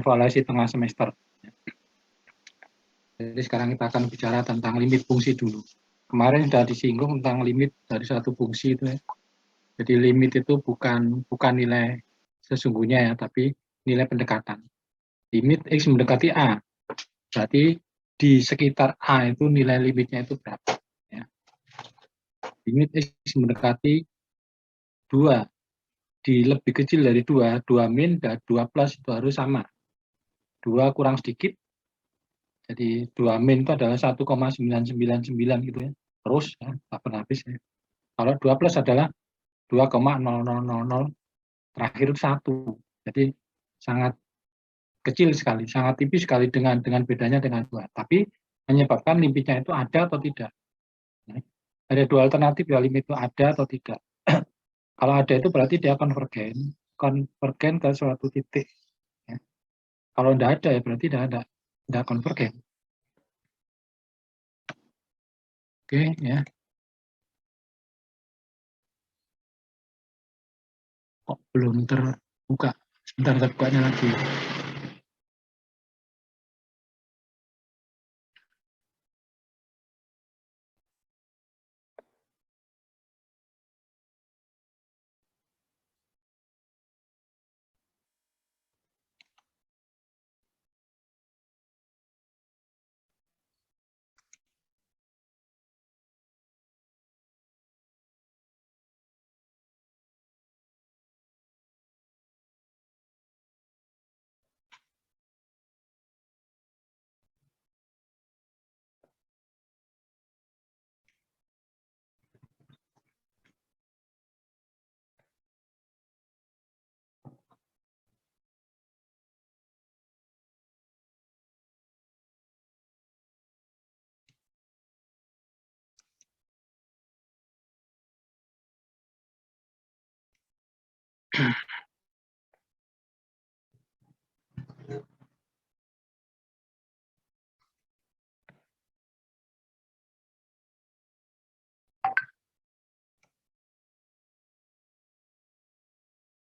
evaluasi tengah semester. Jadi sekarang kita akan bicara tentang limit fungsi dulu. Kemarin sudah disinggung tentang limit dari satu fungsi itu ya. Jadi limit itu bukan nilai sesungguhnya ya, tapi nilai pendekatan. Limit X mendekati A. Berarti di sekitar A itu nilai limitnya itu berapa. Ya. Limit X mendekati 2. Di lebih kecil dari 2 min dan 2 plus itu harus sama. 2 kurang sedikit. Jadi 2 min itu adalah 1,999 gitu ya. Terus ya, tak pernah habis ya. Kalau 2 plus adalah 2,0000 terakhir itu 1. Jadi sangat kecil sekali, sangat tipis sekali dengan bedanya dengan 2. Tapi menyebabkan limitnya itu ada atau tidak. Ya. Ada dua alternatif ya, limit itu ada atau tidak. Kalau ada itu berarti dia konvergen ke suatu titik. Ya. Kalau tidak ada ya berarti tidak konvergen. Oke ya. Kok belum terbuka? Sebentar terbukanya lagi.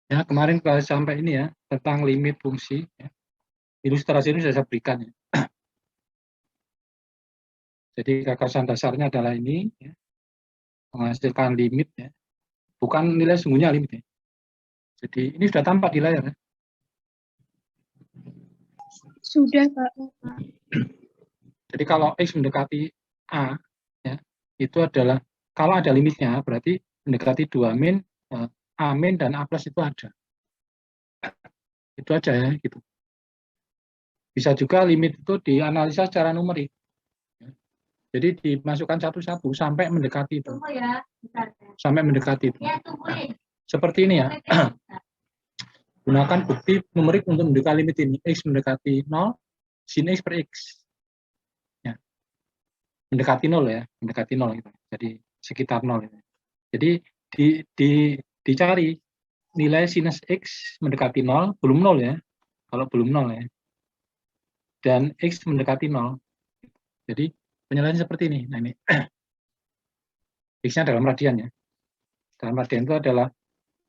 Ya, kemarin kalau sampai ini ya, tentang limit fungsi. Ya. Ilustrasi ini sudah saya berikan. Ya. Jadi gagasan dasarnya adalah ini, ya, menghasilkan limit, ya. Bukan nilai sungguhnya limit. Ya. Jadi ini sudah tampak di layar. Ya. Sudah, Pak. Jadi kalau X mendekati A, ya, itu adalah, kalau ada limitnya, berarti mendekati 2 min, A min dan A plus itu ada. Itu aja ya, gitu. Bisa juga limit itu dianalisa secara numerik. Ya. Jadi dimasukkan satu-satu sampai mendekati itu. Sampai mendekati itu. Seperti ini ya. Gunakan bukti numerik untuk mendekati limit ini. X mendekati 0, sin X per X. Ya. Mendekati 0 ya, mendekati 0 gitu. Jadi sekitar 0. Ya. Jadi dicari nilai sinus X mendekati 0, belum 0 ya. Kalau belum 0 ya. Dan X mendekati 0. Jadi penilaian seperti ini. Nah ini. X-nya dalam radian ya. Dalam radian itu adalah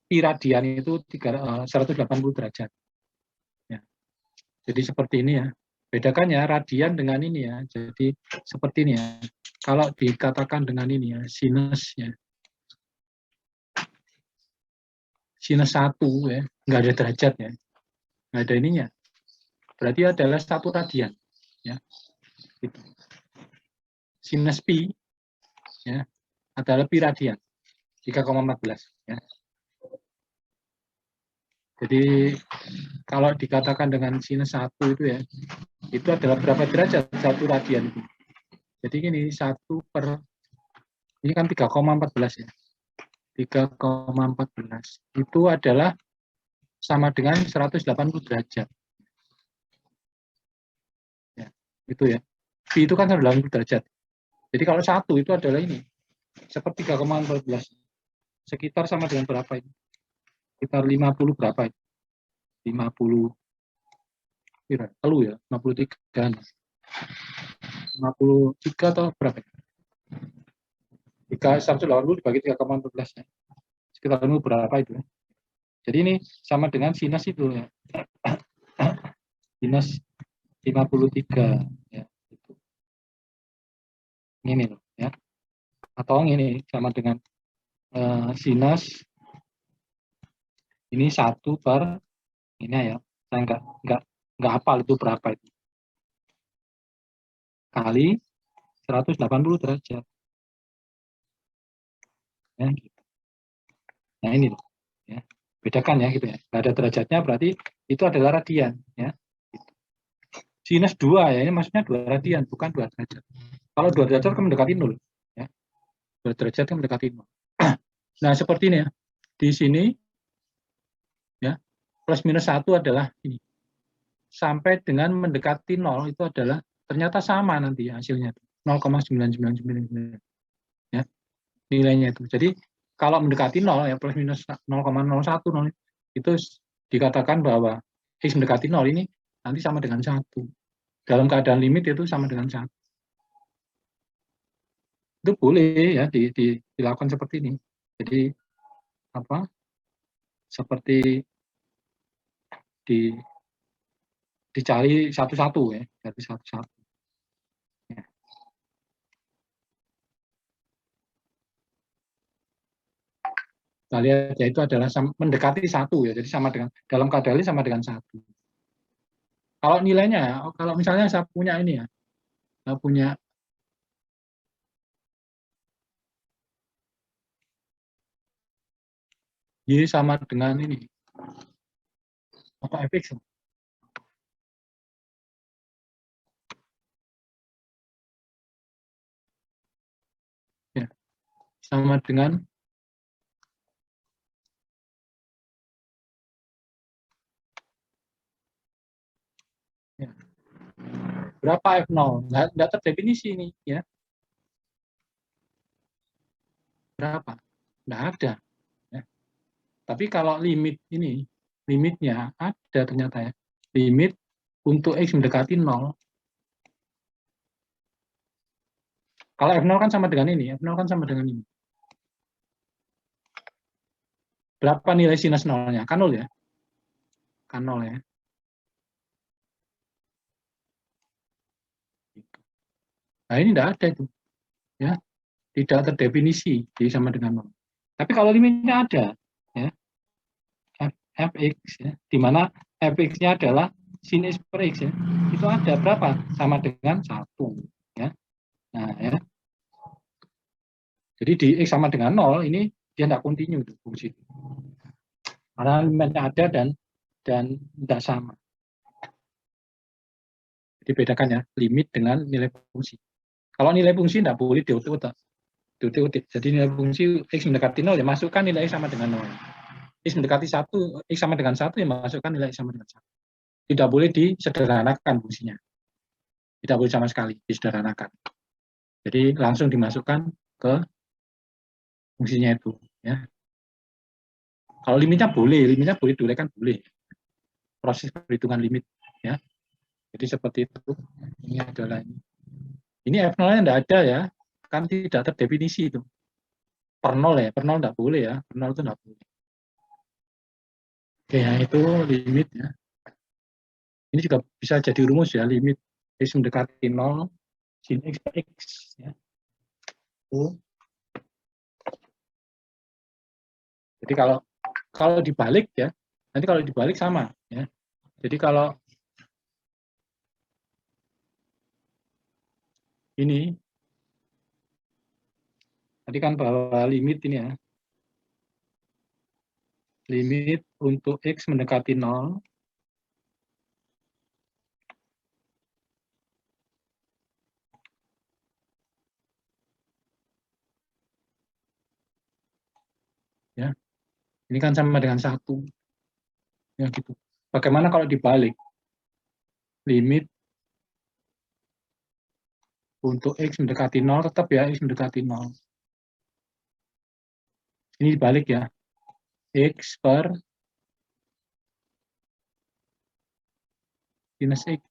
pi radian itu 180 derajat. Ya. Jadi seperti ini ya. Bedakannya radian dengan ini ya. Jadi seperti ini ya. Kalau dikatakan dengan ini ya, sinus ya. Sinus 1 ya, nggak ada derajat ya. Nggak ada ininya. Berarti adalah 1 radian. Ya. Gitu. Sinus pi ya, adalah pi radian. 3,14 ya. Jadi kalau dikatakan dengan sinus 1 itu ya, itu adalah berapa derajat 1 radian itu. Jadi ini 1 per, ini kan 3,14 ya. 3,14 itu adalah sama dengan 180 derajat. Ya, itu ya. Pi itu kan 180 derajat. Jadi kalau 1 itu adalah ini, seperti 3,14. Sekitar sama dengan berapa ini? Sekitar 50 berapa ini? 50 kira telu ya, 53 atau berapa? 180 dibagi 3,14 ya. Sekitar berapa itu ya. Jadi ini sama dengan sinus itu ya. Minus 53 ya. Ini loh ya. Atau ini sama dengan sinus ini 1 per ini ya. Saya nggak hafal itu berapa itu. Kali 180 derajat. Ya, gitu. Nah ini loh. Ya. Bedakan ya gitu ya. Nggak ada derajatnya berarti itu adalah radian ya. Sinus 2 ya, ini maksudnya 2 radian bukan 2 derajat. Kalau 2 derajat kan mendekati 0 ya. 2 derajat kan mendekati 0. Nah, seperti ini ya. Di sini ya, plus minus 1 adalah ini. Sampai dengan mendekati 0 itu adalah ternyata sama nanti hasilnya. 0,9999 ya. Nilainya itu. Jadi kalau mendekati 0 ya plus minus 0,010 itu dikatakan bahwa X mendekati 0 ini nanti sama dengan 1. Dalam keadaan limit itu sama dengan 1. Itu boleh ya dilakukan seperti ini. Jadi apa? Seperti dicari satu-satu ya, dari satu-satu. Ya. Kita lihat ya itu adalah mendekati 1 ya, jadi sama dengan dalam keadaan ini sama dengan 1. Kalau nilainya, kalau misalnya saya punya ini ya, saya punya Y sama dengan ini, apa fx ya, sama dengan ya, berapa F0? Nggak terdefinisi ini ya. Berapa? Nggak ada. Ya. Tapi kalau limit ini, limitnya ada ternyata ya. Limit untuk X mendekati 0. Kalau F0 kan sama dengan ini, F0 kan sama dengan ini. Berapa nilai sinus 0-nya? Kan 0 ya? Kan 0 ya. Nah ini tidak ada itu. Ya. Tidak terdefinisi, jadi sama dengan 0. Tapi kalau limitnya ada, ya, fx, ya, di mana fx-nya adalah sin x per x, ya, itu ada berapa? Sama dengan 1. Ya. Nah, ya. Jadi di x sama dengan 0, ini dia tidak kontinu fungsi. Karena limitnya ada dan tidak sama. Jadi bedakan ya, limit dengan nilai fungsi. Kalau nilai fungsi tidak boleh diutak-utak. Jadi nilai fungsi x mendekati 0, ya masukkan nilai x sama dengan 0. X mendekati 1, X sama dengan 1, ya masukkan nilai X sama dengan 1. Tidak boleh disederhanakan fungsinya. Tidak boleh sama sekali disederhanakan. Jadi langsung dimasukkan ke fungsinya itu. Ya. Kalau limitnya boleh diuraikan boleh. Proses perhitungan limit. Ya. Jadi seperti itu. Ini adalah ini. Ini F0-nya tidak ada ya. Kan tidak terdefinisi itu. Per 0 ya. Per 0 tidak boleh ya. Per 0 itu tidak boleh. Oke, ya itu limit ya. Ini juga bisa jadi rumus ya, limit X mendekati 0 sin X per X ya. Jadi kalau dibalik ya, nanti kalau dibalik sama ya. Jadi kalau ini tadi kan bahwa limit ini ya. Limit untuk X mendekati 0 ya. Ini kan sama dengan 1. Ya gitu. Bagaimana kalau dibalik? Limit untuk X mendekati 0 tetap ya X mendekati 0. Ini dibalik ya. X per minus X.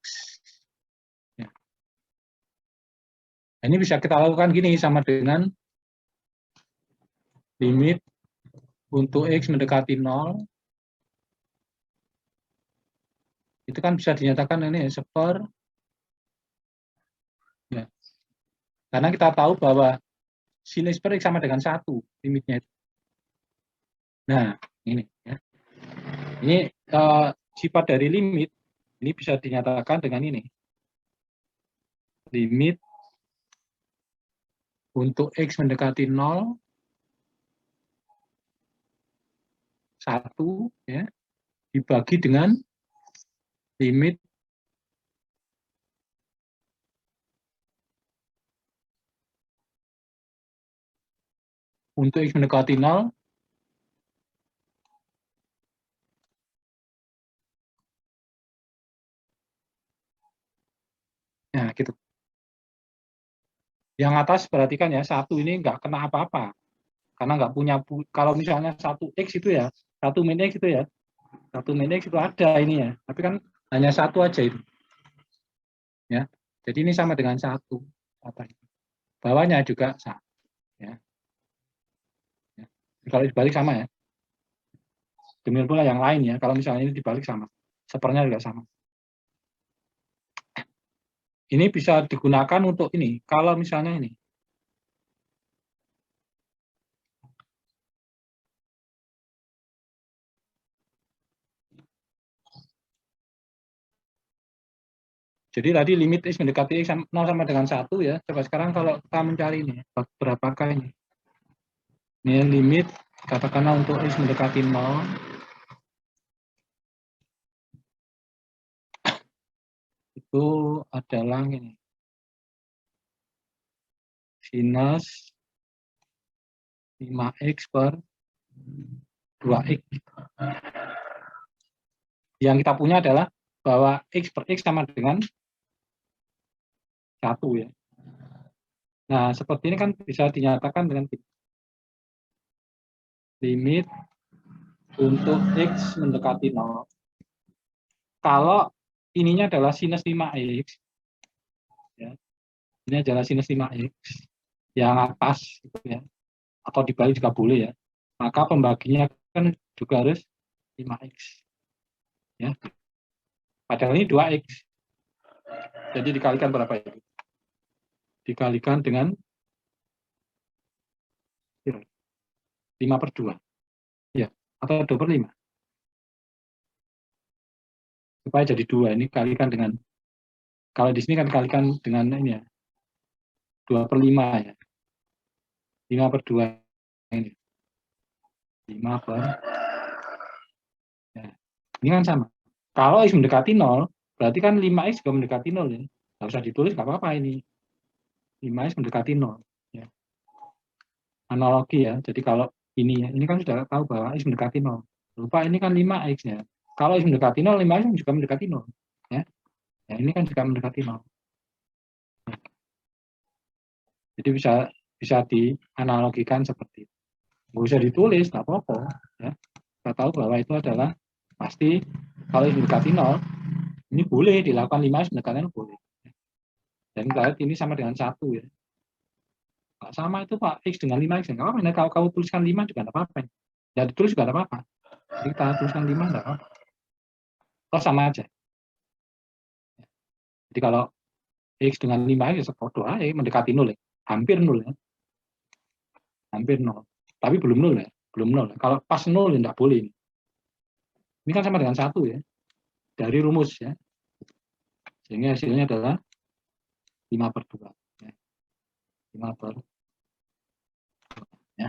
Ya. Nah, ini bisa kita lakukan gini sama dengan limit untuk X mendekati 0 Itu kan bisa dinyatakan ini seper, ya. Karena kita tahu bahwa sin X per X sama dengan 1 limitnya itu. Nah, ini ya. Ini sifat dari limit ini bisa dinyatakan dengan ini. Limit untuk X mendekati 0, 1 ya, dibagi dengan limit untuk X mendekati 0, nah gitu. Yang atas perhatikan ya, 1 ini nggak kena apa-apa. Karena nggak punya, kalau misalnya 1X itu ya, 1 min X itu ya, 1 min X itu ada ini ya, tapi kan hanya 1 aja itu. Ya, jadi ini sama dengan 1. Bawahnya juga sama. Ya. Ya. Kalau dibalik sama ya. Demikian pula yang lain ya, kalau misalnya ini dibalik sama. Sepernya juga sama. Ini bisa digunakan untuk ini, kalau misalnya ini. Jadi tadi limit X mendekati X 0 sama dengan 1 ya. Coba sekarang kalau kita mencari ini, berapakah ini? Ini limit, katakanlah untuk X mendekati 0, itu adalah ini. Sinus 5X per 2X. Yang kita punya adalah bahwa X per X sama dengan 1 ya. Nah, seperti ini kan bisa dinyatakan dengan limit untuk X mendekati 0. Kalau ininya adalah sinus 5X, ya, ini adalah sinus 5X, yang atas, gitu ya, atau dibalik juga boleh ya, maka pembaginya kan juga harus 5X. Ya. Padahal ini 2X. Jadi dikalikan berapa itu? Dikalikan dengan 5 per 2. Ya, atau 2 per 5. Supaya jadi 2. Ini kalikan dengan, kalau di sini kan kalikan dengan ini ya, 2 per 5 ya. 5 per 2 ini. 5 per, ya. Ini kan sama. Kalau X mendekati 0, berarti kan 5X juga mendekati 0 ya. Nggak usah ditulis, nggak apa-apa ini. 5X mendekati 0. Ya. Analogi ya, jadi kalau ini kan sudah tahu bahwa X mendekati 0. Lupa ini kan 5X ya. Kalau X mendekati 0, 5X juga mendekati 0. Ya. Ya, ini kan juga mendekati 0. Jadi bisa dianalogikan seperti itu. Nggak usah ditulis, nggak apa-apa. Ya. Kita tahu bahwa itu adalah pasti kalau X mendekati 0, ini boleh dilakukan 5X mendekati 0 boleh. Dan kita lihat ini sama dengan 1 ya. Nggak sama itu Pak, X dengan 5X. Nggak apa-apa. Nah, kalau kamu tuliskan 5 juga nggak apa-apa. Jadi ditulis juga nggak apa-apa. Jadi kita tuliskan 5 nggak apa-apa. Toh sama aja. Jadi kalau X dengan 5X ya sepodo aja, mendekati 0 ya. Hampir 0 ya. Hampir 0. Tapi belum 0 ya. Belum 0. Kalau pas 0 ya nggak boleh. Ini kan sama dengan 1 ya. Dari rumus ya. Sehingga hasilnya adalah 5 per 2. Ya. 5 per 2. Ya.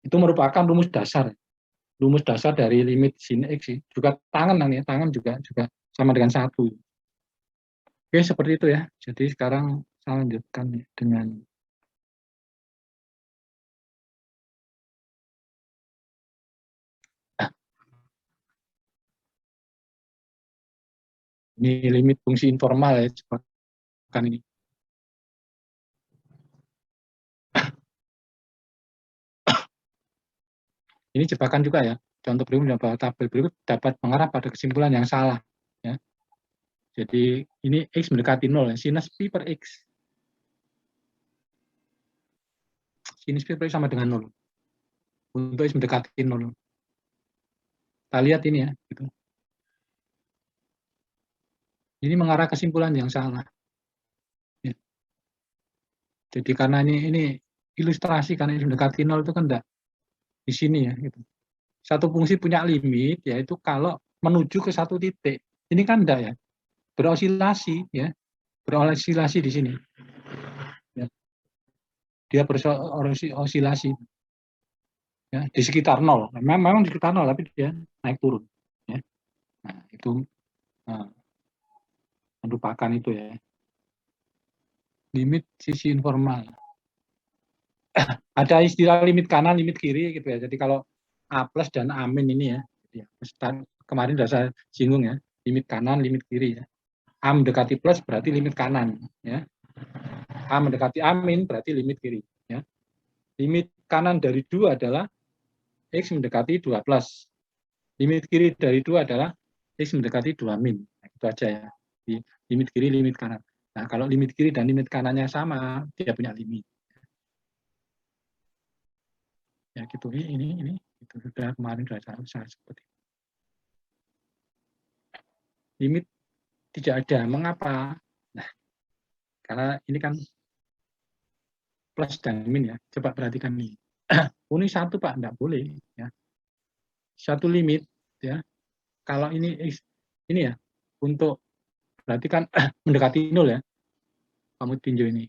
Itu merupakan rumus dasar. Rumus dasar dari limit sin X sih. Juga tangan ya. Tangan juga sama dengan 1. Oke, seperti itu ya. Jadi sekarang saya lanjutkan ya, dengan ini limit fungsi informal ya. Kan ini. Ini jebakan juga ya. Contoh berikut bahwa tabel berikut dapat mengarah pada kesimpulan yang salah. Ya. Jadi ini X mendekati 0 ya. Sinus pi per X. Sinus pi per X sama dengan 0. Untuk X mendekati 0. Kita lihat ini ya, gitu. Ini mengarah kesimpulan yang salah. Ya. Jadi karena ini ilustrasi, karena ini mendekati 0 itu kan enggak di sini ya. Gitu. Satu fungsi punya limit, yaitu kalau menuju ke satu titik. Ini kan enggak ya, berosilasi ya, berosilasi di sini. Ya. Dia berosilasi ya, di sekitar 0. Memang di sekitar 0, tapi dia naik turun. Ya. Nah, itu merupakan itu ya. Limit sisi informal. Ada istilah limit kanan, limit kiri gitu ya. Jadi kalau A plus dan A min ini ya, kemarin sudah saya singgung ya, limit kanan, limit kiri ya. A mendekati plus berarti limit kanan ya. A mendekati A min berarti limit kiri ya. Limit kanan dari 2 adalah X mendekati 2 plus. Limit kiri dari 2 adalah X mendekati 2 min. Nah, itu aja ya. Di limit kiri, limit kanan. Nah, kalau limit kiri dan limit kanannya sama, dia punya limit. Ya gitu, ini itu sudah kemarin sudah saya sebut. Limit tidak ada, mengapa? Nah, karena ini kan plus dan min ya. Coba perhatikan nih. Ini satu Pak, enggak boleh ya. Satu limit ya. Kalau ini ya, untuk berarti kan mendekati 0 ya. Kamu tinjau ini.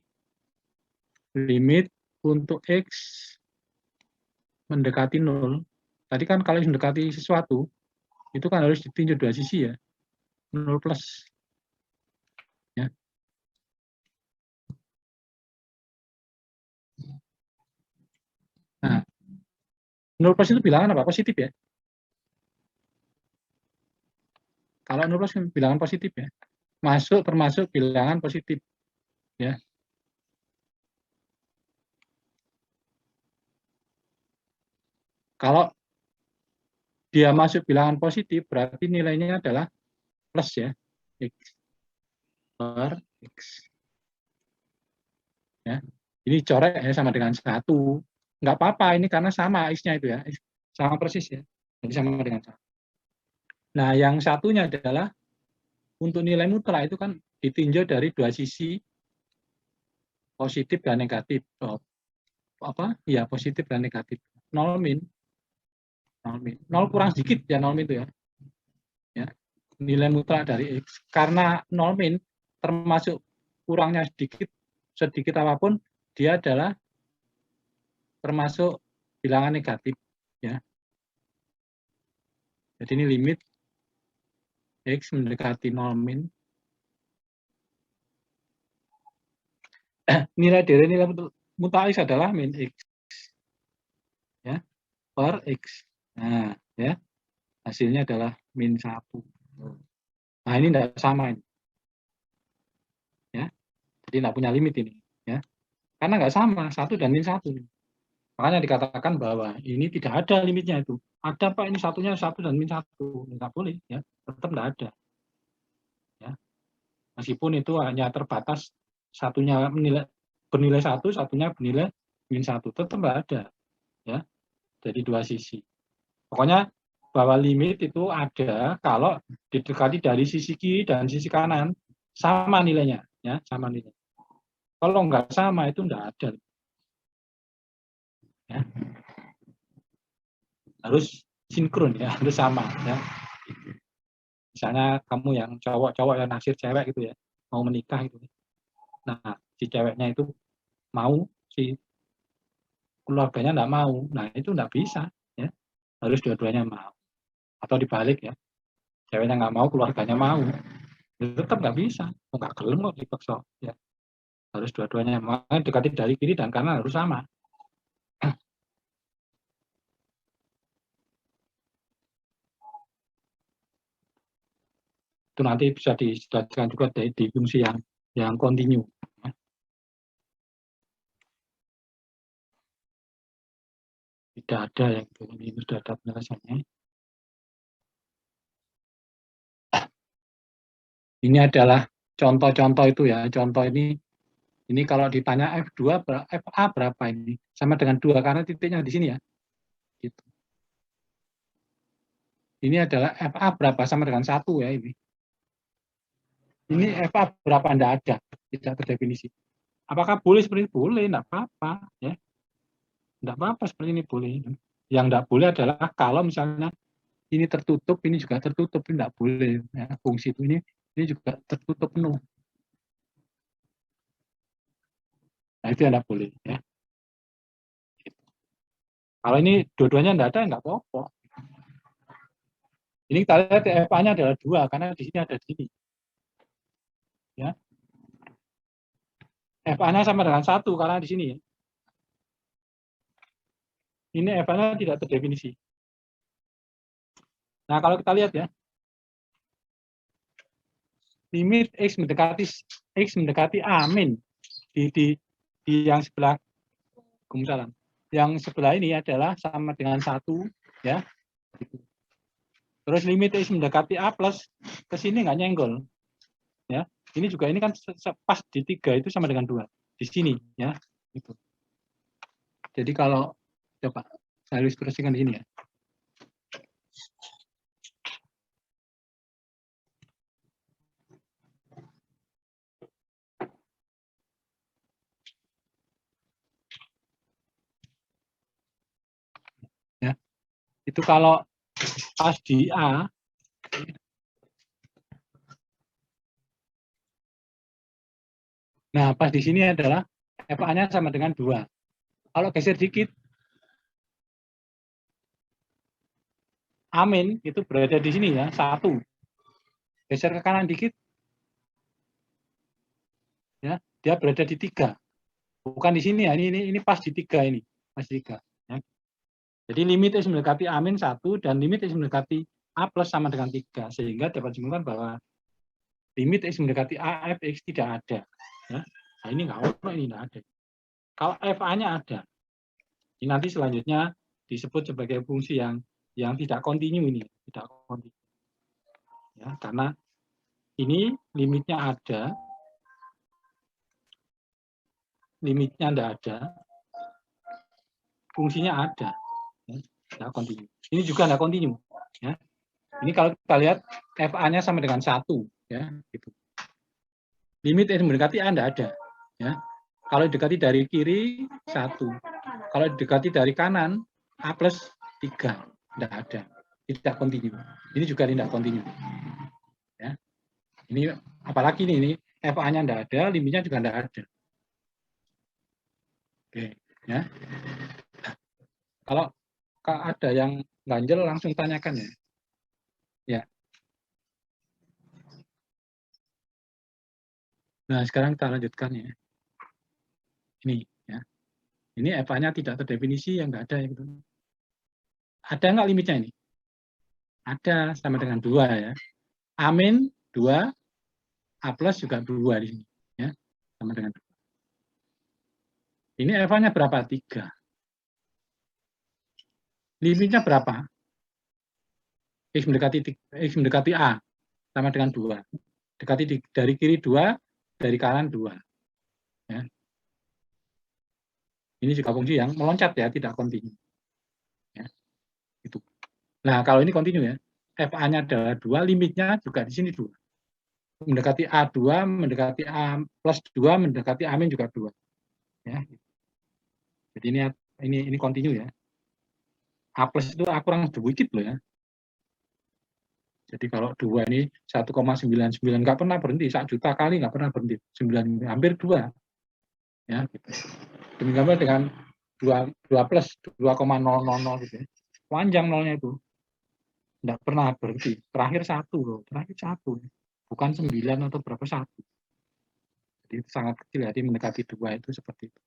Limit untuk X mendekati 0. Tadi kan kalau mendekati sesuatu, itu kan harus ditinjau dua sisi ya. 0 plus. Ya. Nah, 0 plus itu bilangan apa? Positif ya. Kalau 0 plus bilangan positif ya. Termasuk bilangan positif. Ya. Kalau dia masuk bilangan positif, berarti nilainya adalah plus ya. X per X. Ya. Ini coret ya sama dengan 1. Nggak apa-apa, ini karena sama X-nya itu ya. Sama persis ya. Jadi sama dengan 1. Nah, yang satunya adalah untuk nilai mutlak itu kan ditinjau dari dua sisi, positif dan negatif. Ya, positif dan negatif. 0 min. 0 kurang sedikit ya 0 min itu ya. Ya. Nilai mutlak dari X. Karena 0 min termasuk kurangnya sedikit apapun, dia adalah termasuk bilangan negatif ya. Jadi ini limit X mendekati 0 min. Nilai dari nilai mutlak X adalah min X ya, per X. Nah, ya. Hasilnya adalah min 1. Nah, ini tidak sama ini. Ya. Jadi tidak punya limit ini ya. Karena nggak sama, 1 dan min 1. Makanya dikatakan bahwa ini tidak ada limitnya itu. Ada Pak, ini satunya 1 dan min 1. Nggak boleh ya. Tetap tidak ada. Ya. Meskipun itu hanya terbatas satunya bernilai 1, satunya bernilai min 1. Tetap nggak ada. Ya. Jadi dua sisi. Pokoknya bahwa limit itu ada kalau didekati dari sisi kiri dan sisi kanan sama nilainya, ya sama nilai. Kalau nggak sama itu nggak ada. Ya. Harus sinkron ya, harus sama ya. Misalnya kamu yang cowok yang naksir cewek gitu ya, mau menikah itu. Nah, si ceweknya itu mau, si keluarganya nggak mau. Nah, itu nggak bisa ya. Harus dua-duanya mau. Atau dibalik ya. Ceweknya nggak mau, keluarganya mau. Tetap nggak bisa. Nggak gelem kok dipaksa ya. Harus dua-duanya, makanya dekati dari kiri dan kanan harus sama. Itu nanti bisa dijelaskan juga di fungsi yang kontinu. Tidak ada yang ini sudah ada penjelasannya. Ini adalah contoh-contoh itu ya. Contoh ini kalau ditanya F2 FA berapa ini? Sama dengan 2 karena titiknya di sini ya. Gitu. Ini adalah FA berapa sama dengan 1 ya ini. Ini FA berapa Anda ada, tidak terdefinisi. Apakah boleh seperti ini? Boleh, enggak apa-apa ya. Enggak apa-apa seperti ini boleh. Yang enggak boleh adalah kalau misalnya ini tertutup, ini juga tertutup, ini enggak boleh ya. Fungsi itu ini juga tertutup penuh. Nah, itu yang enggak boleh ya. Kalau ini dua-duanya enggak ada, enggak apa-apa. Ini kita lihat FA-nya adalah 2 karena di sini ada di sini. Ya. FA-nya sama dengan 1 karena di sini ya. Ini FA-nya tidak terdefinisi. Nah, kalau kita lihat ya, limit X mendekati A min di yang sebelah kemudian. Yang sebelah ini adalah sama dengan 1 ya. Terus limit X mendekati A plus ke sini nggak nyenggol. Ya. Ini juga ini kan pas di 3 itu sama dengan 2 di sini ya. Itu. Jadi kalau coba saya ilustrasikan di sini ya. Ya. Itu kalau pas di A nah, pas di sini adalah FA-nya sama dengan 2. Kalau geser dikit Amin itu berada di sini ya, 1. Geser ke kanan dikit ya, dia berada di 3. Bukan di sini ya, ini pas di 3 ini, pas 3 ya. Jadi limit X mendekati A min 1 dan limit X mendekati A plus sama dengan 3 sehingga dapat disimpulkan bahwa limit X mendekati A fx tidak ada ya. Nah, ini enggak ada. Kalau FA-nya ada. Ini nanti selanjutnya disebut sebagai fungsi yang tidak kontinu ini, tidak kontinu. Ya, karena ini limitnya ada, limitnya tidak ada, fungsinya ada, ya, tidak kontinu. Ini juga tidak kontinu. Ya. Ini kalau kita lihat FA-nya sama dengan 1, ya, gitu. Limit yang mendekati A tidak ada. Ya. Kalau didekati dari kiri 1, kalau didekati dari kanan A plus 3, tidak ada, tidak kontinu. Ini juga tidak kontinu. Ya. Ini apalagi ini FA-nya tidak ada, limitnya juga tidak ada. Oke, ya. Kalau ada yang ganjel langsung tanyakan ya. Ya. Nah, sekarang kita lanjutkan ya. Ini ya. Ini FA-nya tidak terdefinisi, yang enggak ada ya, gitu. Ada enggak limitnya ini? Ada, sama dengan 2 ya. A min 2, A plus juga 2 di sini ya. Sama dengan 2. Ini FA-nya berapa? 3. Limitnya berapa? X mendekati A sama dengan 2. Dekati dari kiri 2, dari kanan 2. Ya. Ini juga fungsi yang meloncat ya, tidak kontinu. Ya. Itu. Nah, kalau ini kontinu ya, FA-nya adalah 2, limitnya juga di sini 2. Mendekati A2, mendekati A plus 2, mendekati A min juga 2. Ya. Jadi ini kontinu ya. A plus itu kurang sedikit loh ya. Jadi kalau 2 ini 1,99 nggak pernah berhenti, 1 juta kali nggak pernah berhenti, 9 hampir 2. Ya, gitu. Demikian dengan 2 plus 2,000 gitu ya. Panjang nolnya itu. Nggak pernah berhenti. Terakhir 1 loh, terakhir 1. Bukan 9 atau berapa 1. Jadi itu sangat kecil, jadi mendekati 2 itu seperti itu.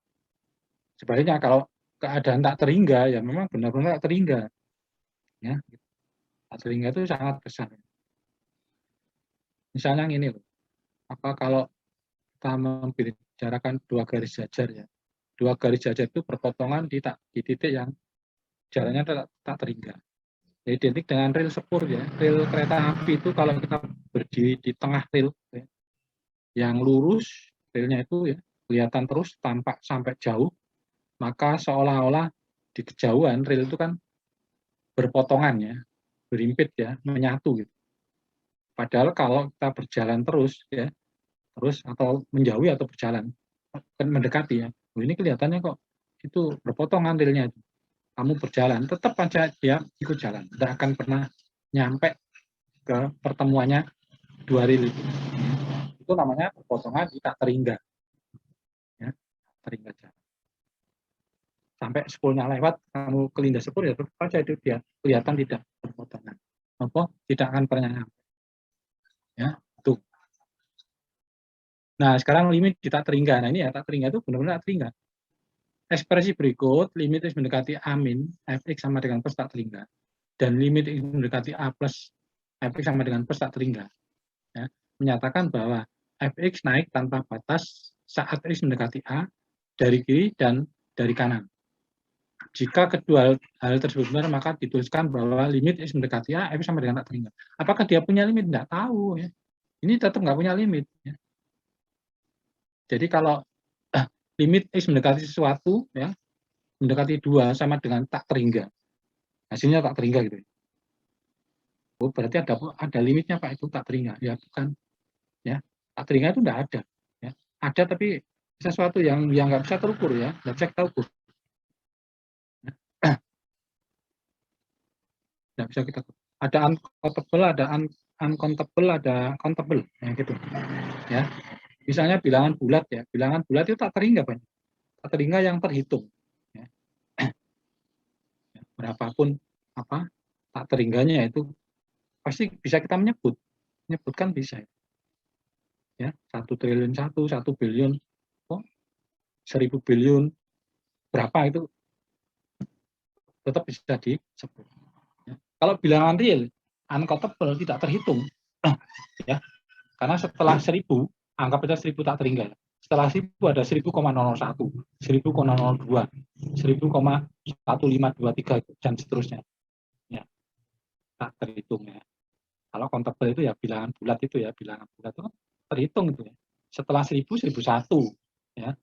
Sebaliknya kalau keadaan tak terhingga ya memang benar-benar tak terhingga. Ya. Tak terhingga itu sangat besar. Misalnya ini loh. Apa kalau kita membicarakan 2 garis jajar ya. 2 garis jajar itu berpotongan di titik yang jalannya tak terhingga. Ya, identik dengan rel sepur ya. Rel kereta api itu kalau kita berdiri di tengah rel ya, yang lurus, relnya itu ya kelihatan terus tampak sampai jauh, maka seolah-olah di kejauhan rel itu kan berpotongan ya. berimpit ya, menyatu gitu. Padahal kalau kita berjalan terus ya, terus atau menjauhi atau berjalan, mendekati ya, ini kelihatannya kok itu berpotongan realnya itu. Kamu berjalan, tetap aja dia ikut jalan, tidak akan pernah nyampe ke pertemuannya dua rel itu. Itu namanya perpotongan di tak teringga. Ya, teringga jalan. Sampai sepulnya lewat, kamu kelindas sepul ya tetap aja itu dia kelihatan tidak berpotongan. Apa? Tidak akan pernah nyampe. Ya, tuh. Nah, sekarang limit di tak teringga. Nah, ini ya tak teringga itu benar-benar tak teringga. Ekspresi berikut, limit X mendekati A min, Fx sama dengan plus tak teringga. Dan limit X mendekati A plus, Fx sama dengan plus tak teringga. Ya, menyatakan bahwa Fx naik tanpa batas saat X mendekati A dari kiri dan dari kanan. Jika kedua hal tersebut benar, maka dituliskan bahwa limit X mendekati A, Fx sama dengan tak teringga. Apakah dia punya limit? Tidak tahu. Ya. Ini tetap nggak punya limit. Ya. Jadi kalau limit X mendekati sesuatu, ya, mendekati 2 sama dengan tak teringga. Hasilnya tak teringga gitu. Oh, berarti ada limitnya Pak itu tak teringga. Ya bukan. Ya, tak teringga itu enggak ada. Ya. Ada tapi sesuatu yang nggak bisa terukur ya, nggak bisa kita ukur. Nggak bisa kita ukur. Ada uncountable, ada uncountable, ada countable, ya gitu. Ya, misalnya bilangan bulat ya, bilangan bulat itu tak teringga Pak. Tak teringga yang terhitung. Ya. Berapapun apa tak teringganya itu pasti bisa kita menyebutkan bisa ya 1 triliun 1 biliun oh 1000 biliun berapa itu tetap bisa disebut ya. Kalau bilangan real uncountable tidak terhitung ya karena setelah 1000 anggap aja 1000 tak teringga setelah 1000 ada 1000,001 1000,002 1000,1523 dan seterusnya ya tak terhitung ya. Kalau countable itu ya bilangan bulat itu ya, bilangan bulat itu terhitung itu ya. Setelah 1000, 1001 ya.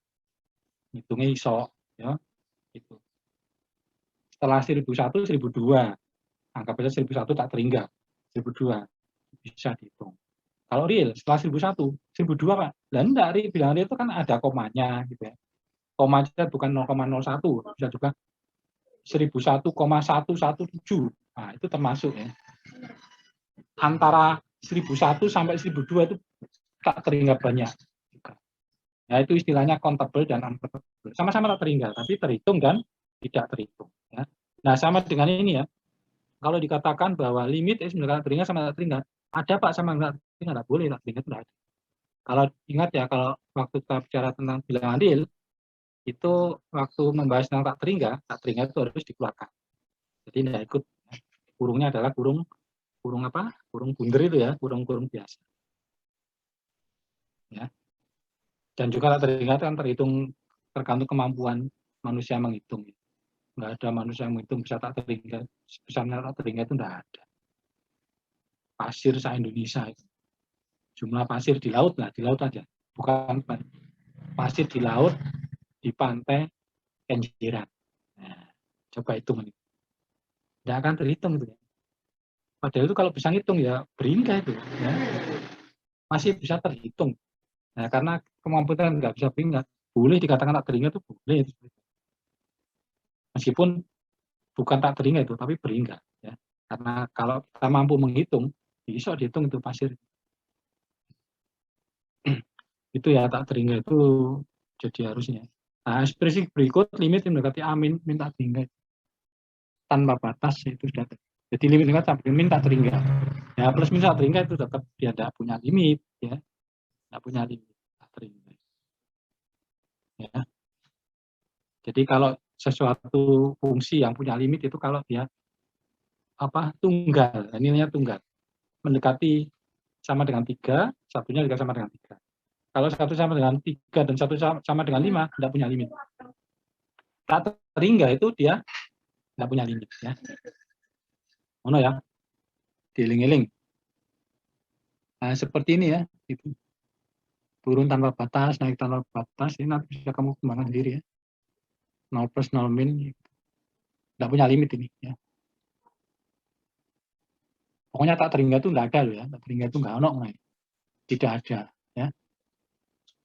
Hitungnya iso ya. Itu. Setelah 1001, 1002. Anggap aja 1001 tak teringga. 1002 bisa dihitung. Kalau real setelah 1001, 1002 Pak. Lah enggak, bilangan real itu kan ada komanya gitu ya. Komanya bukan 0,01, bisa juga 1001,117. Nah, itu termasuk ya. Antara 1001 sampai 1002 itu tak teringga banyak. Ya, itu istilahnya countable dan uncountable. Sama-sama tak teringga, tapi terhitung dan tidak terhitung. Ya. Nah, sama dengan ini ya. Kalau dikatakan bahwa limit X mendekati teringga sama tak teringga, ada Pak sama enggak teringga, enggak boleh, tak teringga tidak ada. Kalau ingat ya, kalau waktu kita bicara tentang bilangan real, itu waktu membahas tentang tak teringga itu harus dikeluarkan. Jadi tidak ikut. Kurungnya adalah kurung apa? Kurung bunder itu ya, kurung biasa. Ya. Dan juga tak teringga kan tergantung kemampuan manusia menghitung. Nggak ada manusia yang menghitung bisa tak teringga. Sebesarnya tak teringga itu nggak ada. Pasir se-Indonesia itu. Jumlah pasir di laut lah, di laut aja. Bukan pasir di laut, di pantai, Kenjeran. Nah, coba hitung ini. Nggak akan terhitung itu. Padahal itu kalau bisa ngitung ya beringga itu. Ya. Masih bisa terhitung. Nah, karena kemampuan nggak bisa beringga, boleh dikatakan tak teringga itu boleh. Meskipun bukan tak teringga itu, tapi beringga. Ya. Karena kalau kita mampu menghitung, bisa dihitung itu pasir. Itu ya tak teringga itu jadi harusnya. Nah, ekspresi berikut limit yang mendekati amin minta teringga tanpa batas itu sudah. Jadi limit dengan sampai minta teringga. Ya plus minus tak teringga itu tetap dia tidak punya limit ya. Tidak punya limit tak teringga. Ya. Jadi kalau sesuatu fungsi yang punya limit itu kalau dia apa tunggal, nilainya tunggal. Mendekati sama dengan 3, satunya juga sama dengan 3. Kalau satu sama dengan 3 dan satu sama dengan 5, tidak punya limit. Tak teringga itu dia tidak punya limit. Ya. Mana ya? Dieling-eling. Nah, seperti ini ya. Itu. Turun tanpa batas, naik tanpa batas, ini nanti bisa kamu kembangkan sendiri ya. 0 plus 0 min. Tidak punya limit ini. Ya. Pokoknya tak terhingga itu enggak ada loh ya, tak terhingga itu enggak ono, tidak ada ya.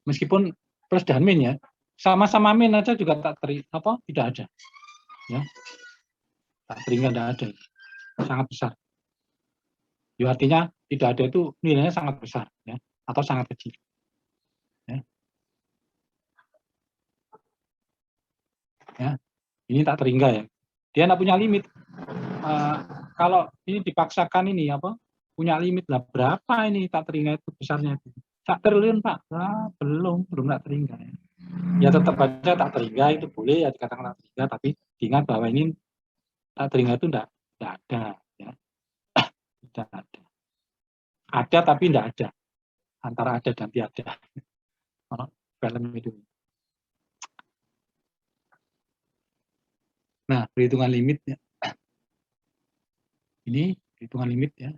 Meskipun plus dan min ya, sama-sama min aja juga tidak ada ya. Tak terhingga enggak ada, sangat besar. Ya, artinya tidak ada itu nilainya sangat besar ya, atau sangat kecil. Ya. Ya, ini tak terhingga ya. Dia enggak punya limit. Kalau ini dipaksakan ini punya limit lah, berapa ini tak terhingga itu besarnya itu? 1 triliun Pak. Nah, belum tak terhingga ya. Ya tetap aja tak terhingga itu boleh ya dikatakan tak terhingga, tapi diingat bahwa ini tak terhingga itu enggak ada ya. Tidak ada. Ada tapi enggak ada. Antara ada dan tiada. Film itu. Nah, perhitungan limit ya. Ini perhitungan limit ya.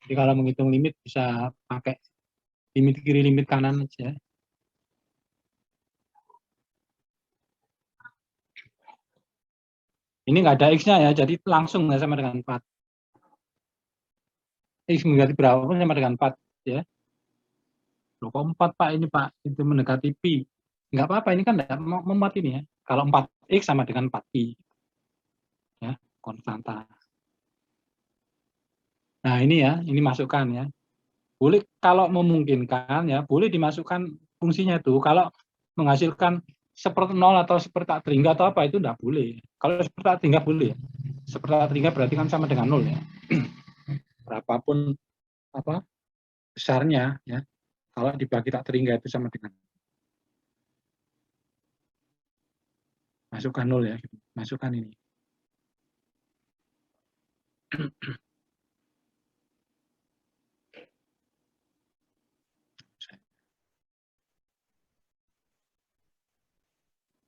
Jadi kalau menghitung limit bisa pakai limit kiri, limit kanan aja. Ini nggak ada X-nya ya, jadi langsung sama dengan 4. X mendekati berapa pun sama dengan 4 ya. Loh, kok 4 Pak ini Pak, itu mendekati pi. Nggak apa-apa, ini kan nggak membuat ini ya. Kalau 4X sama dengan 4pi. Ya, konstanta. Nah ini ya, ini masukkan ya. Boleh kalau memungkinkan ya, boleh dimasukkan fungsinya itu. Kalau menghasilkan seperti 0 atau seperti tak terhingga atau apa itu enggak boleh. Kalau seperti tak terhingga boleh ya. Seperti tak terhingga berarti kan sama dengan 0 ya. Berapapun besarnya ya. Kalau dibagi tak terhingga itu sama dengan masukkan 0 ya, gitu. Masukkan ini.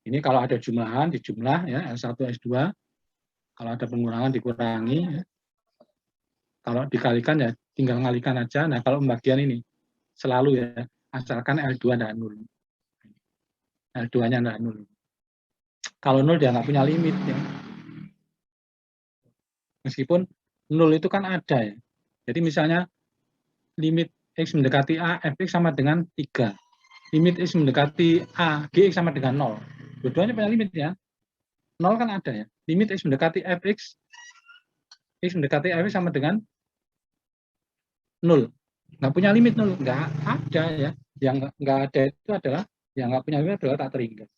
Ini kalau ada jumlahan dijumlah ya, S1 S2. Kalau ada pengurangan dikurangi ya. Kalau dikalikan ya tinggal ngalikan aja. Nah, kalau pembagian ini selalu ya, asalkan L2 enggak 0. L2-nya enggak 0. Kalau 0 dia nggak punya limit ya. Meskipun 0 itu kan ada ya. Jadi misalnya limit X mendekati A, Fx sama dengan 3. Limit X mendekati A, Gx sama dengan 0. Dua-duanya punya limit ya. 0 kan ada ya. Limit X mendekati Fx, X mendekati Fx sama dengan 0. Nggak punya limit 0. Nggak ada ya. Yang nggak ada itu adalah, yang nggak punya limit adalah tak terhingga.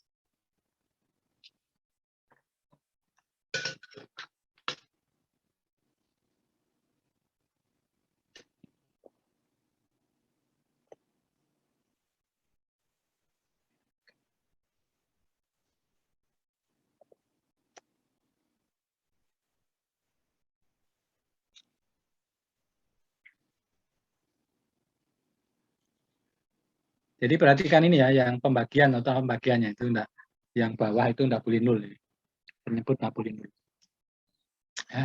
Jadi perhatikan ini ya, yang pembagian atau pembagiannya itu enggak, yang bawah itu enggak boleh 0. Ya. Penyebut enggak boleh 0. Ya.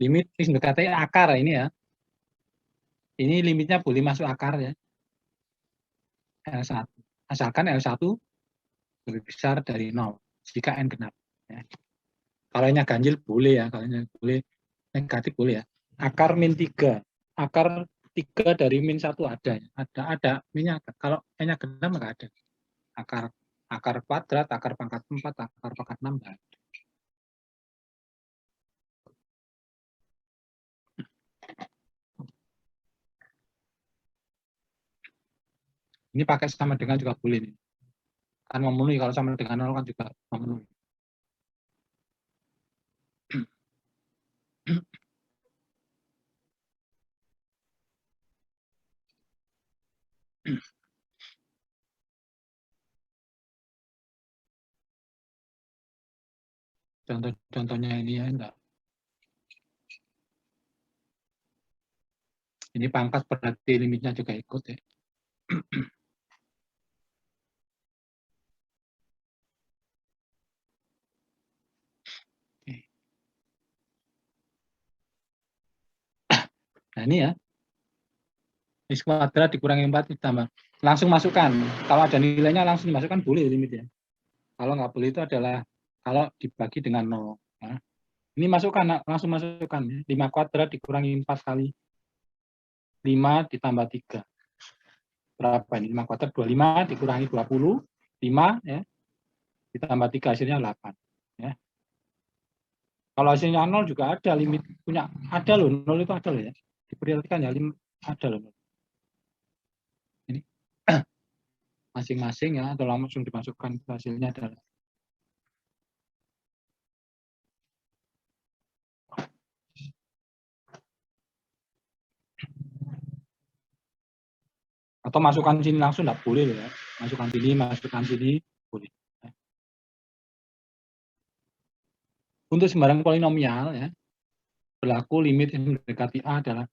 Limit X mendekati akar ini ya. Ini limitnya boleh masuk akar ya. L1. Asalkan L1 lebih besar dari 0 jika N genap. Ya. Kalau nya ganjil boleh ya, kalau nya boleh negatif boleh ya. Akar min 3. Akar 3 dari min 1 ada. Ada minnya. Kalau N-nya genap nggak ada. Akar kuadrat, akar pangkat 4, akar pangkat 6 nggak ada. Ini pakai sama dengan juga boleh nih. Kan memenuhi, kalau sama dengan 0 kan juga memenuhi. Contohnya ini ya enggak. Ini pangkat berarti limitnya juga ikut ya. Nah ini ya. X kuadrat dikurangi 4 ditambah. Langsung masukkan. Kalau ada nilainya langsung dimasukkan boleh limitnya. Kalau nggak boleh itu adalah kalau dibagi dengan 0. Ya. Ini masukkan, langsung masukkan. 5 kuadrat dikurangi 4 kali 5 ditambah 3. Berapa ini? 5 kuadrat 25 dikurangi 20. 5 ya. Ditambah 3 hasilnya 8. Ya. Kalau hasilnya 0 juga ada limit punya. Ada loh, 0 itu ada loh ya. Diperhatikan ya, ada loh. Ini masing-masing ya, atau langsung dimasukkan hasilnya adalah atau masukkan sini langsung enggak boleh loh ya. Masukkan sini boleh. Untuk sembarang polinomial ya, berlaku limit yang mendekati A adalah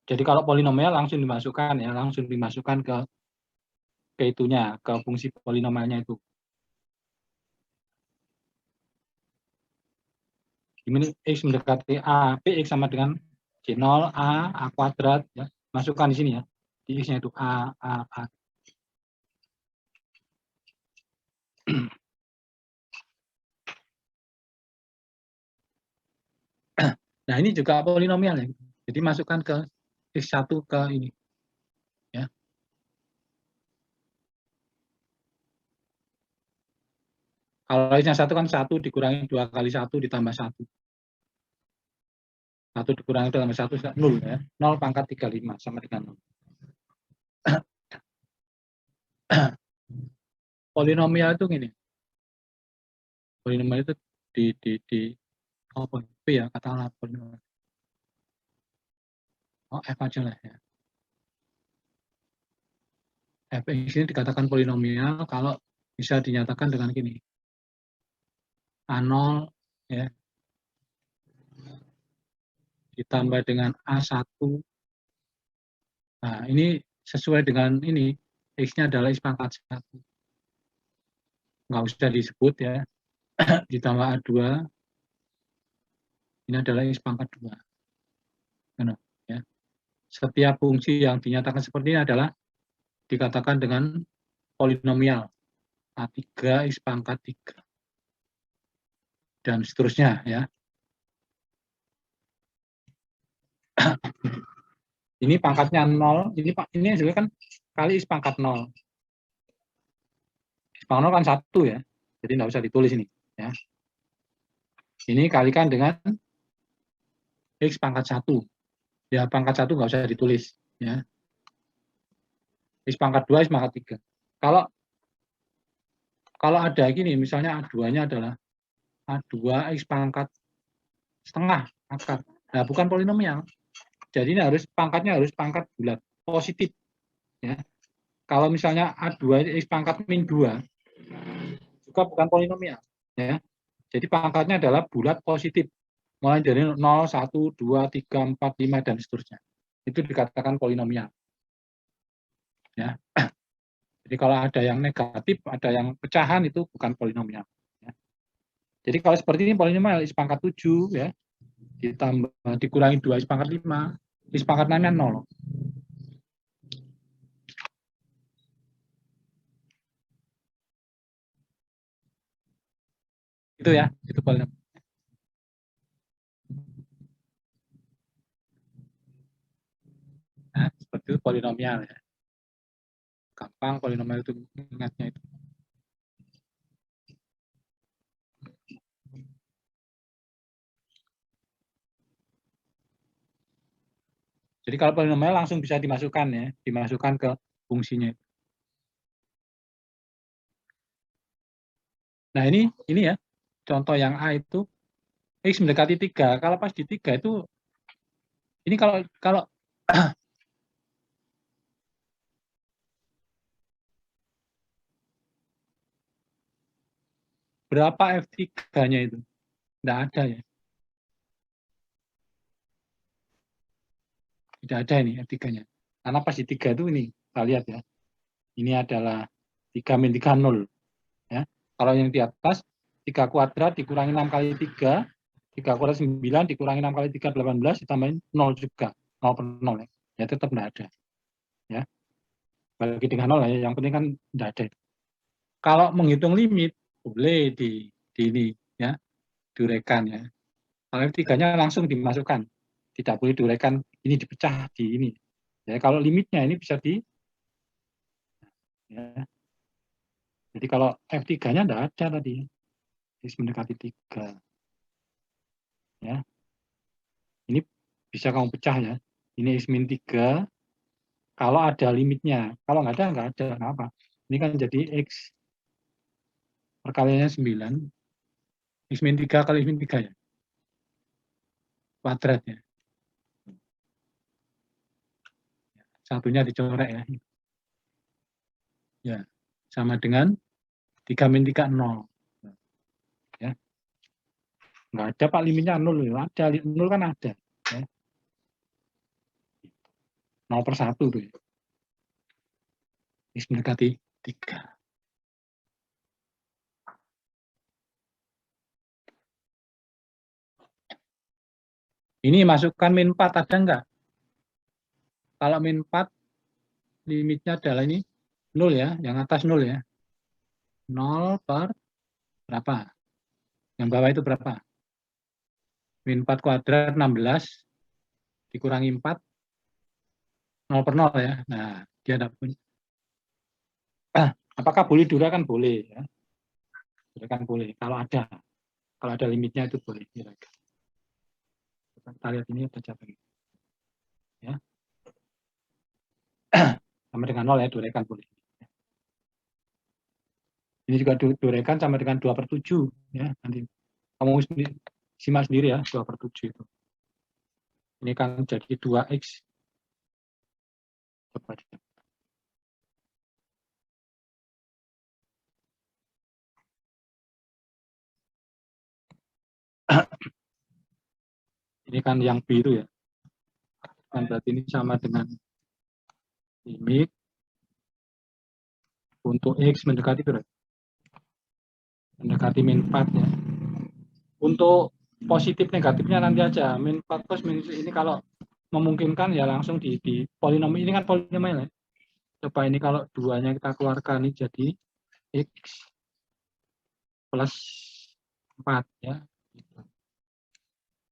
jadi kalau polinomial langsung dimasukkan ya, langsung dimasukkan ke itunya, ke fungsi polinomialnya itu. Ini X mendekati A, Px sama dengan C0, A kuadrat ya. Masukkan di sini ya. Di X-nya itu A. Nah, ini juga polinomial ya. Jadi masukkan ke X1 ke ini. Ya. Kalau X-nya 1 kan 1 dikurangi 2 kali 1 ditambah 1. 1 dikurangi 2 tambah 1 0 ya. 0 pangkat 35 sama dengan 0. Polinomial itu gini. Polinomial itu di apa? P ya, katakanlah polinomial. Oh, F aja lah ya. Fx ini dikatakan polinomial kalau bisa dinyatakan dengan gini. A0 ya, ditambah dengan A1. Nah, ini sesuai dengan ini, X-nya adalah X pangkat 1. Nggak usah disebut ya. Ditambah A2, ini adalah X pangkat 2. Nah, ya. Setiap fungsi yang dinyatakan seperti ini adalah dikatakan dengan polinomial. A3, X pangkat 3. Dan seterusnya ya. Ini pangkatnya 0, ini juga kan kali X pangkat 0. X pangkat 0 kan 1 ya, jadi nggak usah ditulis ini. Ya. Ini kalikan dengan X pangkat 1. Ya, pangkat 1 nggak usah ditulis. Ya. X pangkat 2, X pangkat 3. Kalau ada gini, misalnya A2-nya adalah A2 X pangkat setengah akar. Nah, bukan polinomial. Jadi ini pangkatnya harus pangkat bulat, positif. Ya. Kalau misalnya A2 X pangkat min 2, juga bukan polinomial. Ya. Jadi pangkatnya adalah bulat positif. Mulai dari 0, 1, 2, 3, 4, 5, dan seterusnya. Itu dikatakan polinomial. Ya. Jadi kalau ada yang negatif, ada yang pecahan, itu bukan polinomial. Ya. Jadi kalau seperti ini polinomial X pangkat 7, ya, ditambah dikurangi 2 X pangkat 5, X pangkat 6-nya 0. Itu ya, itu polinomial. Nah, seperti itu polinomial ya. Gampang polinomial itu ingatnya itu. Jadi kalau polinomial langsung bisa dimasukkan ya, dimasukkan ke fungsinya. Nah, ini ya, contoh yang A itu X mendekati 3. Kalau pas di 3 itu ini kalau berapa F3-nya itu? Tidak ada ya. Tidak ada ini F3-nya. Karena pas di 3 itu ini, kita lihat ya. Ini adalah 3 min 3, 0. Ya. Kalau yang di atas, 3 kuadrat dikurangi 6 kali 3, 3 kuadrat 9, dikurangi 6 kali 3, 18, ditambahin 0 juga. 0 per 0 ya. Ya tetap tidak ada. Ya. Bagi dengan 0 ya, yang penting kan tidak ada. Kalau menghitung limit, boleh di ini ya, diuraikan ya. Kalau F3-nya langsung dimasukkan. Tidak boleh diuraikan, ini dipecah di ini. Ya, kalau limitnya ini bisa di ya. Jadi kalau F3-nya enggak ada tadi. X mendekati 3. Ya. Ini bisa kamu pecah ya. Ini X-3 kalau ada limitnya. Kalau nggak ada, nggak apa. Ini kan jadi X perkaliannya 9. X-3 kali X-3 ya. Kuadrat ya. Satunya dicoret ya. Ya. Sama dengan 3-3 0. Ya. Nggak ada Pak limitnya 0. Ada. 0 kan ada. Ya. 0/1 tuh ya. X mendekati 3. Ini masukkan min 4 ada enggak? Kalau min 4 limitnya adalah ini 0 ya, yang atas 0 ya. 0 per berapa? Yang bawah itu berapa? Min 4 kuadrat 16 dikurangi 4, 0 per 0 ya. Nah, dia tidak punya. Apakah boleh diuraikan? Boleh ya. Diuraikan boleh. Kalau ada limitnya itu boleh. Kita lihat ini ada cabang. Ya. Sama dengan 0 ya, diuraikan boleh. Ini juga diuraikan sama dengan 2/7 ya. Nanti kamu simak sendiri ya, 2/7 itu. Ini kan jadi 2X. Ini kan yang biru ya. Kan berarti ini sama dengan limit untuk X mendekati berapa? Mendekati min 4 ya. Untuk positif negatifnya nanti aja. Min 4 plus min ini kalau memungkinkan ya langsung di polinom. Ini kan polinomial ya. Coba ini kalau duanya kita keluarkan ini jadi X plus 4 ya.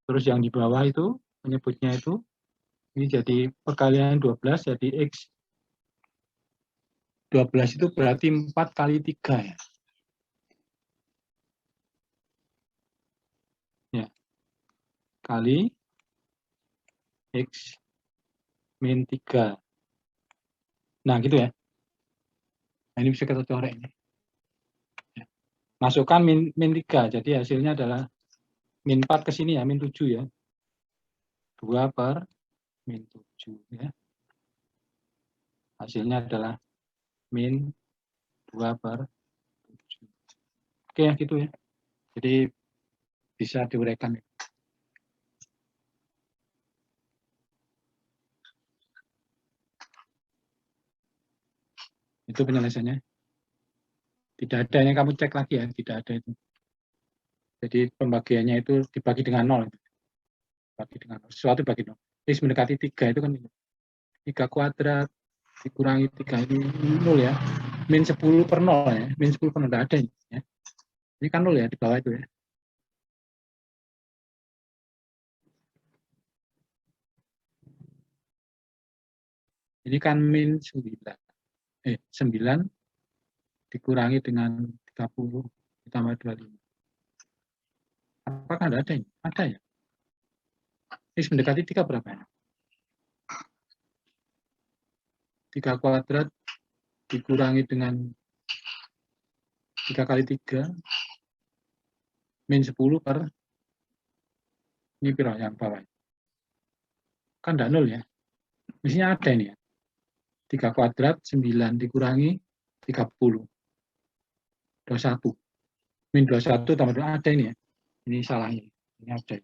Terus yang di bawah itu menyebutnya itu ini jadi perkalian 12 jadi X 12 itu berarti 4 kali 3 ya. Ya. Kali X min 3. Nah, gitu ya. Nah, ini bisa kita coret ini. Ya. Masukkan min 3. Jadi hasilnya adalah min 4 ke sini ya, min 7 ya. 2 per min 7 ya. Hasilnya adalah min 2 per 7. Oke ya, gitu ya. Jadi bisa diuraikan. Itu penyelesaiannya. Tidak ada yang kamu cek lagi ya, tidak ada itu. Jadi pembagiannya itu dibagi dengan 0. Bagi dengan 0. Sesuatu bagi 0. X mendekati 3 itu kan 3 kuadrat dikurangi 3 ini 0 ya. Min 10 per 0 ya. Min 10 per 0 tidak ada ini ya. Ini kan 0 ya di bawah itu ya. Ini kan min 9. 9 dikurangi dengan 30 ditambah 25. Apakah tidak ada ini? Ada ya. X mendekati 3 berapa ya? 3 kuadrat dikurangi dengan 3 kali 3 min 10 per ini berapa yang bawah? Kan tidak 0 ya. Mestinya ada ini ya. 3 kuadrat 9 dikurangi 30. 21. Min 21 tambah 2 ada ini ya. Ini salah ini. Ini ada.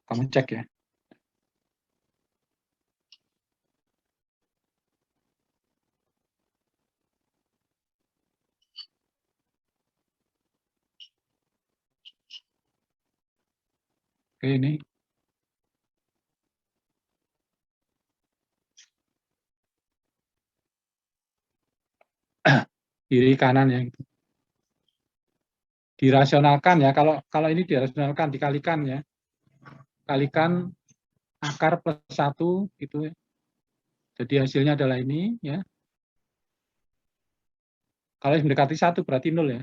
Kamu cek ya. Oke ini. Kiri kanan ya. dirasionalkan ya, kalau ini dirasionalkan, dikalikan ya, kalikan akar plus 1 gitu ya. Jadi hasilnya adalah ini ya. Kalau mendekati 1 berarti 0 ya.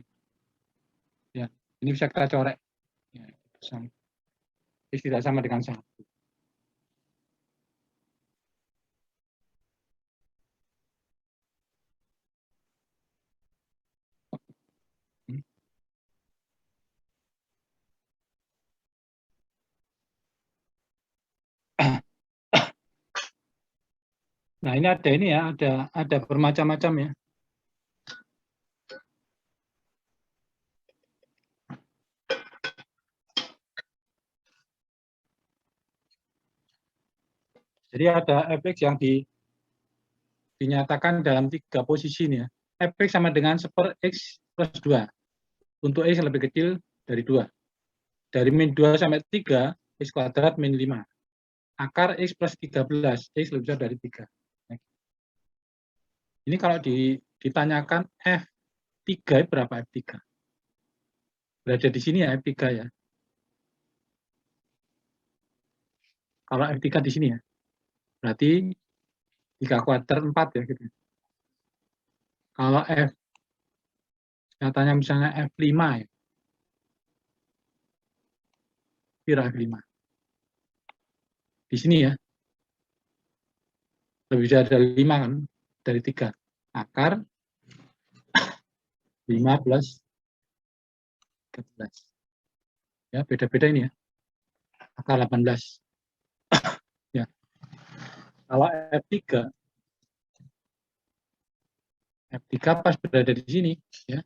Ya, ini bisa kita corek. Ya, tidak sama dengan 1. Nah, ini ya, ada bermacam-macam ya. Jadi ada fx yang dinyatakan dalam 3 posisi nih ya. Fx sama dengan 1/x plus 2. Untuk x lebih kecil dari 2. Dari min 2 sampai 3, x kuadrat min 5. Akar x plus 13, x lebih besar dari 3. Ini kalau ditanyakan F3 berapa F3? Berada di sini ya F3 ya. Kalau F3 di sini ya. Berarti 3 kuadrat 4 ya gitu. Kalau F katanya misalnya F5 ya. Kira F5. Di sini ya. Lebih dari 5 kan, dari 3. Akar 5 plus 13. Ya, beda-beda ini ya. Akar 18. Ya. Kalau F3 pas berada di sini ya.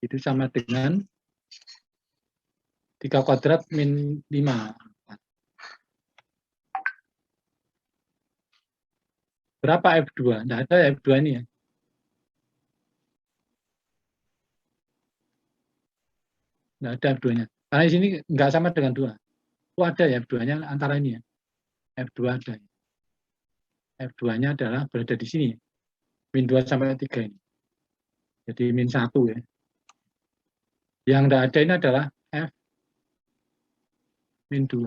Itu sama dengan 3 kuadrat min 5. Berapa F2? Tidak ada F2 ini ya. Tidak ada F2-nya. Karena di sini nggak sama dengan 2. Oh, ada ya F2-nya antara ini ya. F2 ada. F2-nya adalah berada di sini. Min 2 sampai 3 ini. Jadi min 1 ya. Yang tidak ada ini adalah F min 2.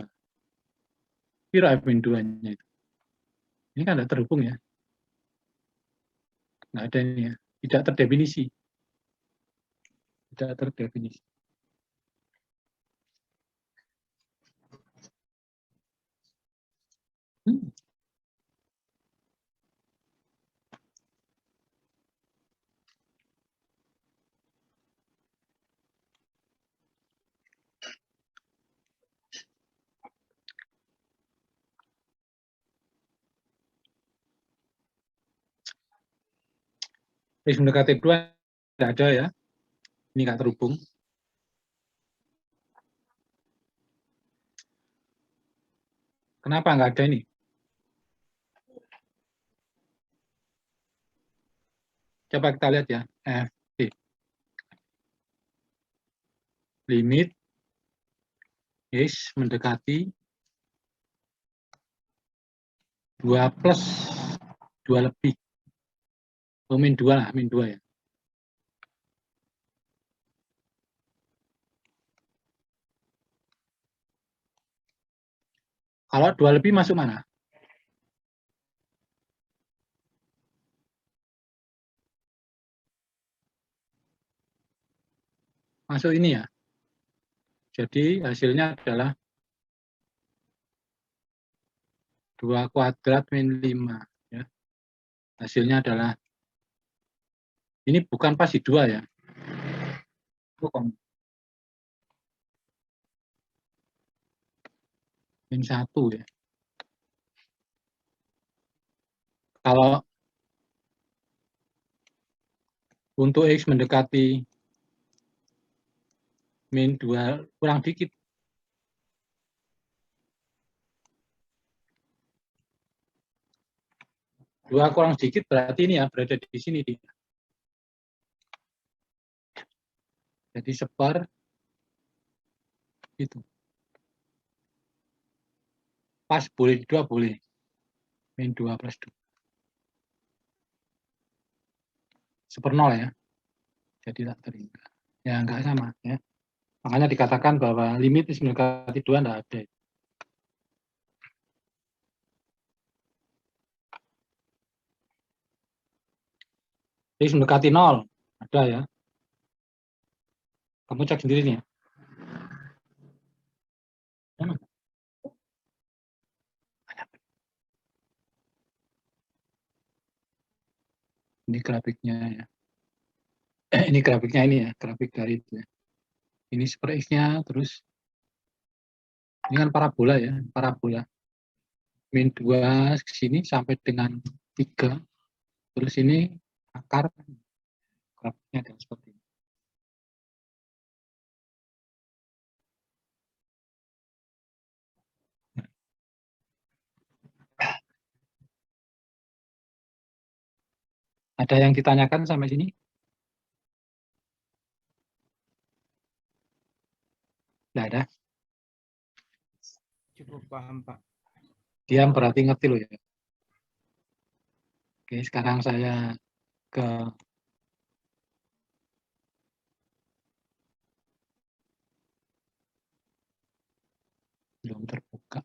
Kira F min 2-nya itu. Ini kan tidak terhubung ya. Nggak ada ini ya. Tidak terdefinisi. Tidak terdefinisi. X mendekati 2 tidak ada ya. Ini nggak terhubung. Kenapa nggak ada ini? Coba kita lihat ya. F limit X mendekati 2 plus 2 lebih. Oh, min 2 lah, min 2 ya. Kalau 2 lebih masuk mana? Masuk ini ya. Jadi hasilnya adalah 2 kuadrat min 5. Ya. Hasilnya adalah, ini bukan pasti 2 ya. Min 1 ya. Kalau untuk X mendekati min 2 kurang dikit. 2 kurang sedikit berarti ini ya berada di sini dia. Jadi sebar itu. Pas boleh 2 boleh. Min 2 plus 2. 1/0 ya. Jadi tak terhingga. Ya, nggak sama. Ya. Makanya dikatakan bahwa limit X mendekati 2 nggak ada. X mendekati 0, ada ya. Kamu cek sendiri nih. Ini grafiknya ya. Ini grafiknya ini ya, grafik dari itu ya. Ini super X-nya, terus ini kan parabola ya, parabola. Min 2 ke sini sampai dengan 3. Terus ini akar grafiknya dan seperti ini. Ada yang ditanyakan sampai sini? Tidak ada. Cukup paham, Pak. Diam berarti ngerti loh ya. Oke, sekarang saya ke belum terbuka.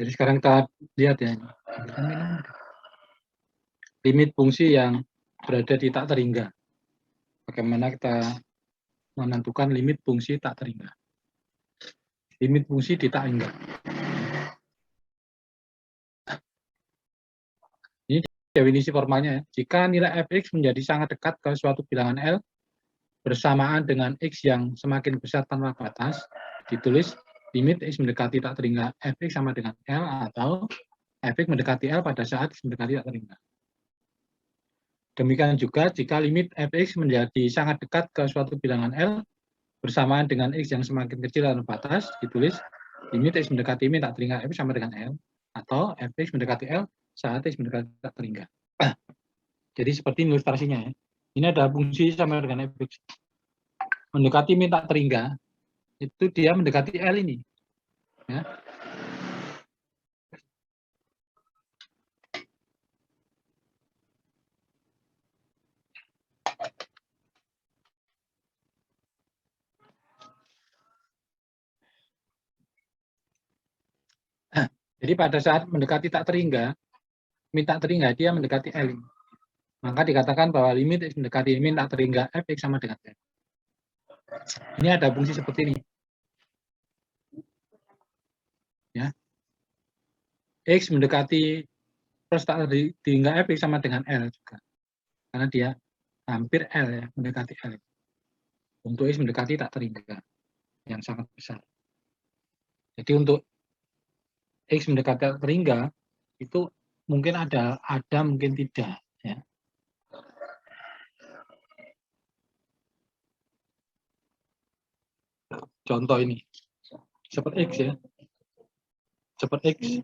Jadi sekarang kita lihat ya. Limit fungsi yang berada di tak terhingga. Bagaimana kita menentukan limit fungsi tak terhingga. Limit fungsi di tak hingga. Ini definisi formalnya ya. Jika nilai fx menjadi sangat dekat ke suatu bilangan L bersamaan dengan x yang semakin besar tanpa batas, ditulis limit x mendekati tak terhingga fx sama dengan L atau fx mendekati L pada saat x mendekati tak terhingga. Demikian juga jika limit fx menjadi sangat dekat ke suatu bilangan L bersamaan dengan x yang semakin kecil dalam batas, ditulis limit x mendekati min tak terhingga f sama dengan L atau fx mendekati L saat x mendekati tak terhingga. Jadi seperti ilustrasinya ya. Ini ada fungsi sama dengan fx. Mendekati min tak terhingga, itu dia mendekati L ini. Ya. Jadi pada saat mendekati tak terhingga, min tak terhingga dia mendekati L ini. Maka dikatakan bahwa limit x mendekati min tak terhingga fx sama dengan L. Ini ada fungsi seperti ini. Ya. X mendekati plus tak terhingga fx sama dengan L juga. Karena dia hampir L ya, mendekati L. Untuk X mendekati tak terhingga yang sangat besar. Jadi untuk X mendekati tak terhingga itu mungkin ada mungkin tidak ya. Contoh ini cepat X ya. Cepat X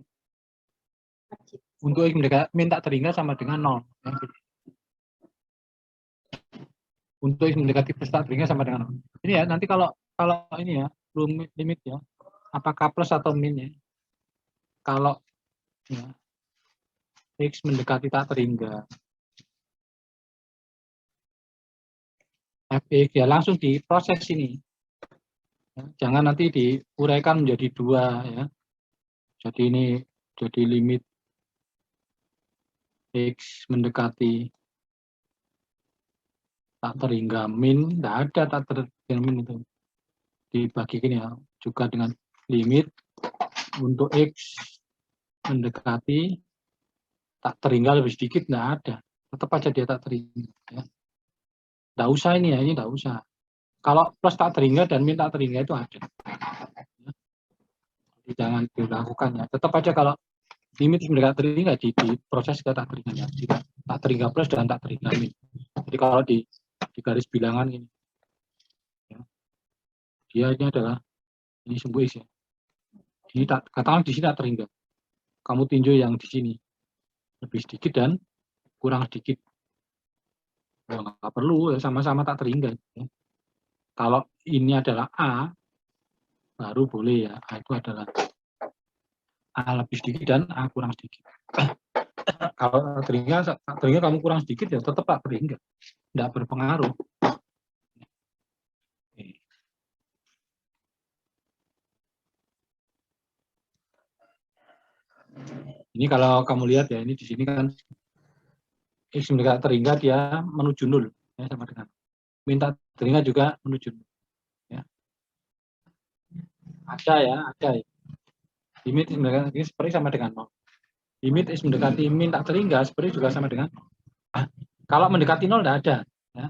untuk X mendekati min tak terhingga sama dengan 0 ya. Untuk X mendekati plus tak terhingga sama dengan 0. Ini ya nanti kalau ini ya limit ya apakah plus atau min ya. Kalau ya, X mendekati tak terhingga fx ya langsung diproses ini. Ya, jangan nanti diuraikan menjadi 2 ya. Jadi ini jadi limit X mendekati tak terhingga min, tidak ada tak terhingga min itu. Dibagi gini ya, juga dengan limit untuk X mendekati tak terhingga lebih sedikit, tidak ada. Tetap aja dia tak terhingga. Ya. Tidak usah ini ya, ini tidak usah. Kalau plus tak terhingga dan min tak terhingga itu ada. jangan dilakukan ya. Tetap aja kalau limit mendekati terhingga di proses ke tak terhingga ya. Jika tak terhingga plus dan tak terhingga min. Jadi kalau di garis bilangan ini, ya, dia ini adalah ini sumbu X ya. Ini tak, katakan di sini tak terhingga. Kamu tinjau yang di sini lebih sedikit dan kurang sedikit. Ya, nggak perlu ya, sama-sama tak terhingga. Ya. Kalau ini adalah A, baru boleh ya. A itu adalah A lebih sedikit dan A kurang sedikit. Kalau terhingga kamu kurang sedikit ya tetap tak terhingga. Tidak berpengaruh. Ini kalau kamu lihat ya, ini di sini kan X mendekati terhingga dia menuju 0 ya, sama dengan minta terhingga juga menuju 0 ya. Ada ya. Limit X mendekati seperti sama dengan 0. Limit X mendekati min tak terhingga seperti juga sama dengan kalau mendekati 0 tidak ada ya.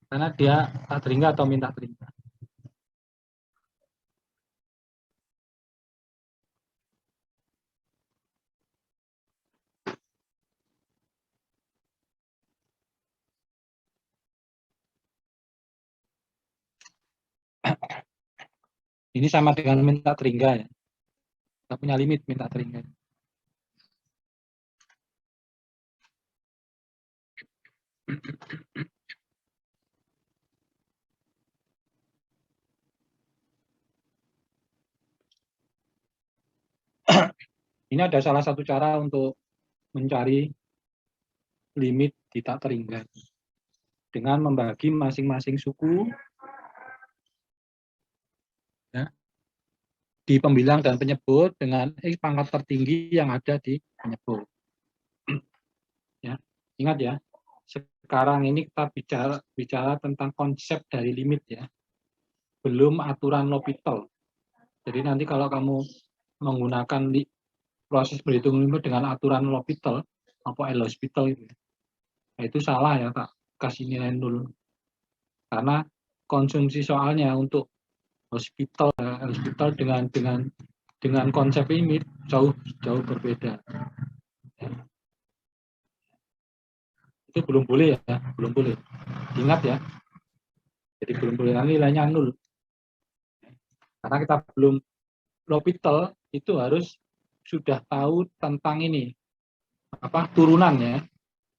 Karena dia tak terhingga atau min tak terhingga. Ini sama dengan min tak terhingga ya. Kita punya limit min tak terhingga. Ini ada salah satu cara untuk mencari limit di tak terhingga dengan membagi masing-masing suku ya, di pembilang dan penyebut dengan X pangkat tertinggi yang ada di penyebut. Ya, ingat ya, sekarang ini kita bicara tentang konsep dari limit ya, belum aturan L'Hopital. Jadi nanti kalau kamu menggunakan proses berhitung limit dengan aturan L'Hopital atau L'Hospital itu salah ya, tak kasih nilai 0. Karena konsumsi soalnya untuk hospital dengan konsep limit jauh berbeda. Ya. Itu belum boleh ya, belum boleh. Ingat ya. Jadi belum boleh nilainya 0. Karena kita belum L'Hopital itu harus sudah tahu tentang ini turunan ya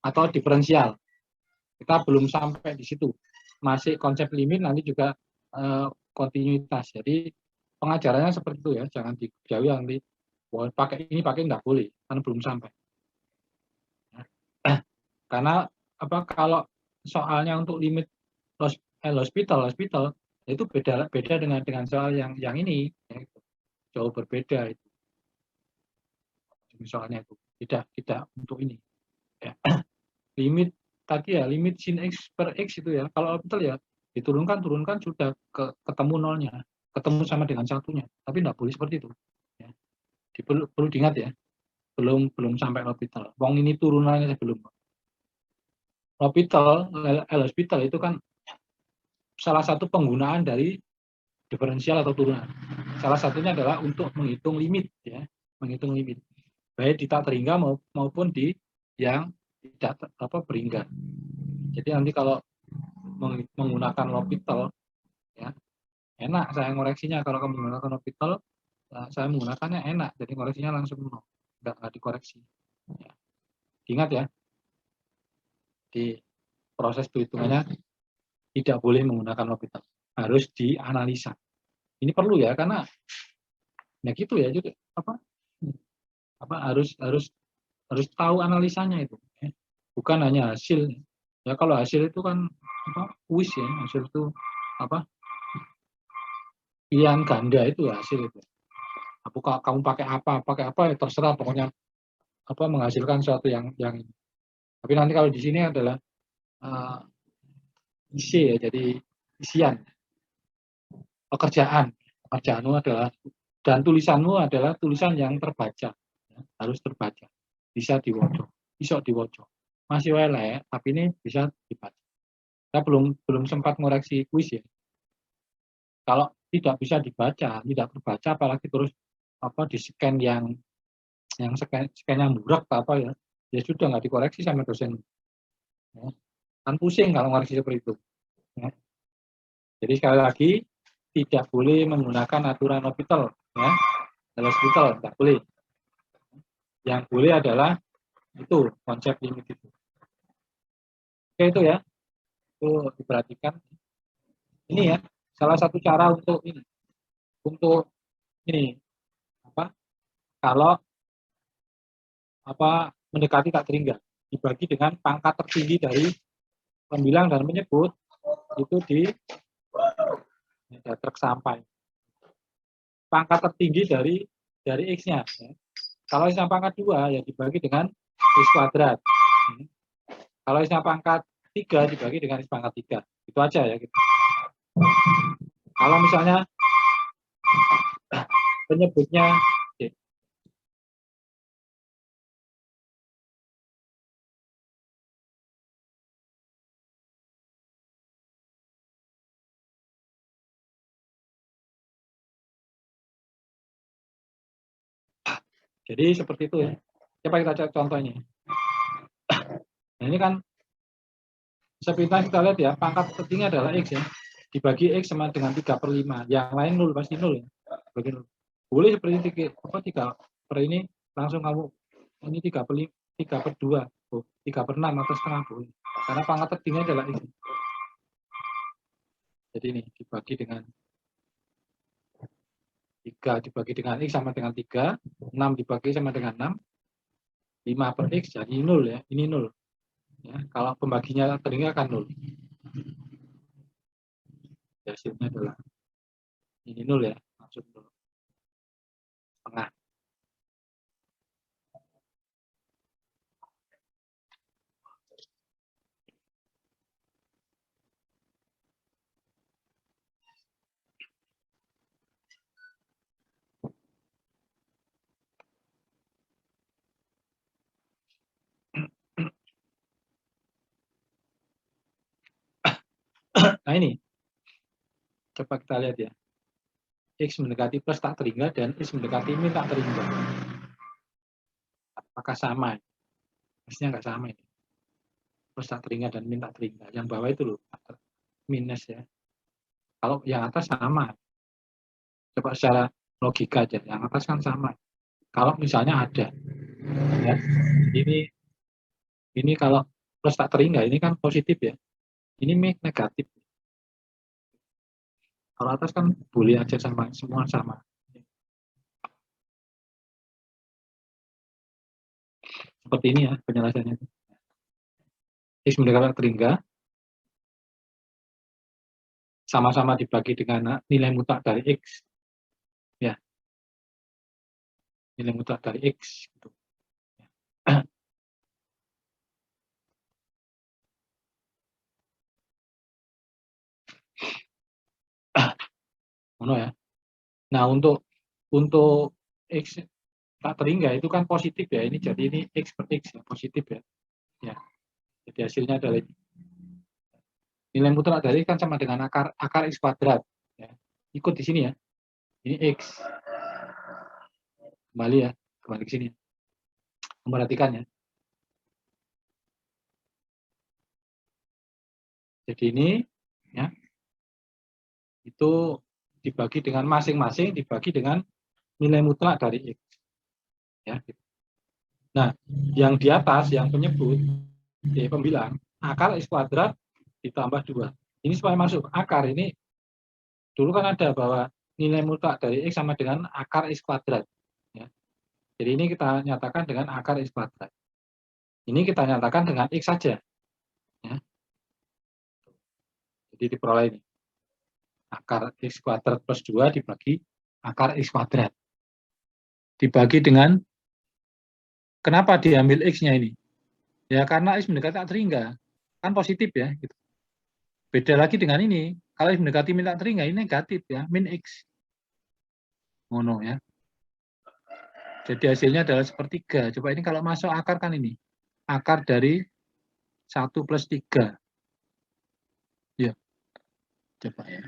atau diferensial. Kita belum sampai di situ. Masih konsep limit, nanti juga kontinuitas. Jadi pengajarannya seperti itu ya, jangan dijauhi nanti pakai enggak boleh karena belum sampai. Karena kalau soalnya untuk limit hospital itu beda dengan soal yang ini ya, jauh berbeda itu. Soalnya itu tidak untuk ini ya. Limit tadi ya, limit sin X per X itu ya, kalau hospital ya diturunkan sudah ketemu nolnya, ketemu sama dengan satunya, tapi tidak boleh seperti itu ya. Perlu diingat ya, belum sampai hospital. Wong ini turunannya belum. Hospital itu kan salah satu penggunaan dari diferensial atau turunan. Salah satunya adalah untuk menghitung limit ya, menghitung limit. Baik di tak terhingga maupun di yang tidak berhingga. Jadi nanti kalau menggunakan L'Hopital ya, enak saya ngoreksinya. Kalau kamu menggunakan L'Hopital, saya menggunakannya enak, jadi koreksinya langsung nggak dikoreksi ya. Ingat ya, di proses perhitungannya tidak boleh menggunakan L'Hopital, harus dianalisa. Ini perlu ya, karena ya gitu ya, juga harus tahu analisanya itu ya. Bukan hanya hasil ya. Kalau hasil itu kan kuis ya, hasil itu pilihan ganda itu hasil itu. Apakah kamu pakai apa ya terserah, pokoknya menghasilkan sesuatu yang ini. Tapi nanti kalau di sini adalah isi ya, jadi isian pekerjaanmu adalah, dan tulisanmu adalah tulisan yang terbaca ya, harus terbaca, bisa diwoco, masih elek tapi ini bisa dibaca. Saya belum sempat ngoreksi kuis ya. Kalau tidak bisa dibaca, tidak terbaca, apalagi terus di scan yang scan yang burak apa ya, ya sudah nggak dikoreksi sama dosen. Ya. Kan pusing kalau ngoreksi seperti itu. Ya. Jadi sekali lagi tidak boleh menggunakan aturan hospital, ya. Dalam hospital tidak boleh. Yang boleh adalah itu konsep limit itu. Oke itu ya, itu diperhatikan. Ini ya salah satu cara untuk ini apa? Kalau mendekati tak terhingga dibagi dengan pangkat tertinggi dari pembilang dan menyebut itu di truk sampai. Pangkat tertinggi dari X-nya. Ya. Kalau X-nya pangkat 2 ya dibagi dengan X kuadrat. Kalau X-nya pangkat 3 dibagi dengan X pangkat 3. Itu aja ya. Gitu. Kalau misalnya penyebutnya jadi seperti itu ya. Coba kita cek contohnya. Nah, ini kan sepintas kita lihat ya, pangkat tertinggi adalah X ya. Dibagi X sama dengan 3/5. Yang lain 0, pasti 0 ya. Bagi 0. Boleh seperti 3 per ini langsung kamu ini 3/2. 3/6 atau setengah boleh. Karena pangkat tertinggi adalah X. Jadi ini dibagi dengan 3 dibagi dengan X sama dengan 3, 6 dibagi sama dengan 6, 5 per X jadi 0 ya, ini 0. Ya, kalau pembaginya tertinggi akan 0. Hasilnya adalah ini 0 ya, langsung 0. Setengah. Nah ini, coba kita lihat ya. X mendekati plus tak terhingga dan X mendekati min tak terhingga. Apakah sama? X-nya nggak sama ini. Plus tak terhingga dan min tak terhingga. Yang bawah itu loh, minus ya. Kalau yang atas sama. Coba secara logika aja, yang atas kan sama. Kalau misalnya ada, ya, ini kalau plus tak terhingga, ini kan positif ya. Ini negatif. Kalau atas kan boleh aja sama, semua sama. Seperti ini ya penjelasannya. X mendekati terhingga sama-sama dibagi dengan nilai mutlak dari X. Ya. Nilai mutlak dari X. Gitu. Ya. Nah, untuk X tak terhingga itu kan positif ya. Ini jadi ini X per X ya, positif ya. Ya. Jadi hasilnya adalah nilai mutlak dari kan sama dengan akar X kuadrat. Ya. Ikut di sini ya. Ini X. Kembali ya, kembali ke sini. Memperhatikan ya. Jadi ini ya. Itu dibagi dengan masing-masing dibagi dengan nilai mutlak dari X. Ya. Nah, yang di atas yang penyebut pembilang akar X kuadrat ditambah 2. Ini supaya masuk akar ini dulu kan ada bahwa nilai mutlak dari X sama dengan akar X kuadrat. Ya. Jadi ini kita nyatakan dengan akar X kuadrat. Ini kita nyatakan dengan X saja. Ya. Jadi diperoleh ini. Akar X kuadrat plus 2 dibagi akar X kuadrat. Dibagi dengan, kenapa diambil X-nya ini? Ya karena X mendekati tak terhingga. Kan positif ya. Gitu. Beda lagi dengan ini. Kalau X mendekati min tak terhingga, ini negatif ya. Min X. Mono ya. Jadi hasilnya adalah sepertiga. Coba ini kalau masuk akar kan ini. Akar dari 1 plus 3. Ya. Coba ya.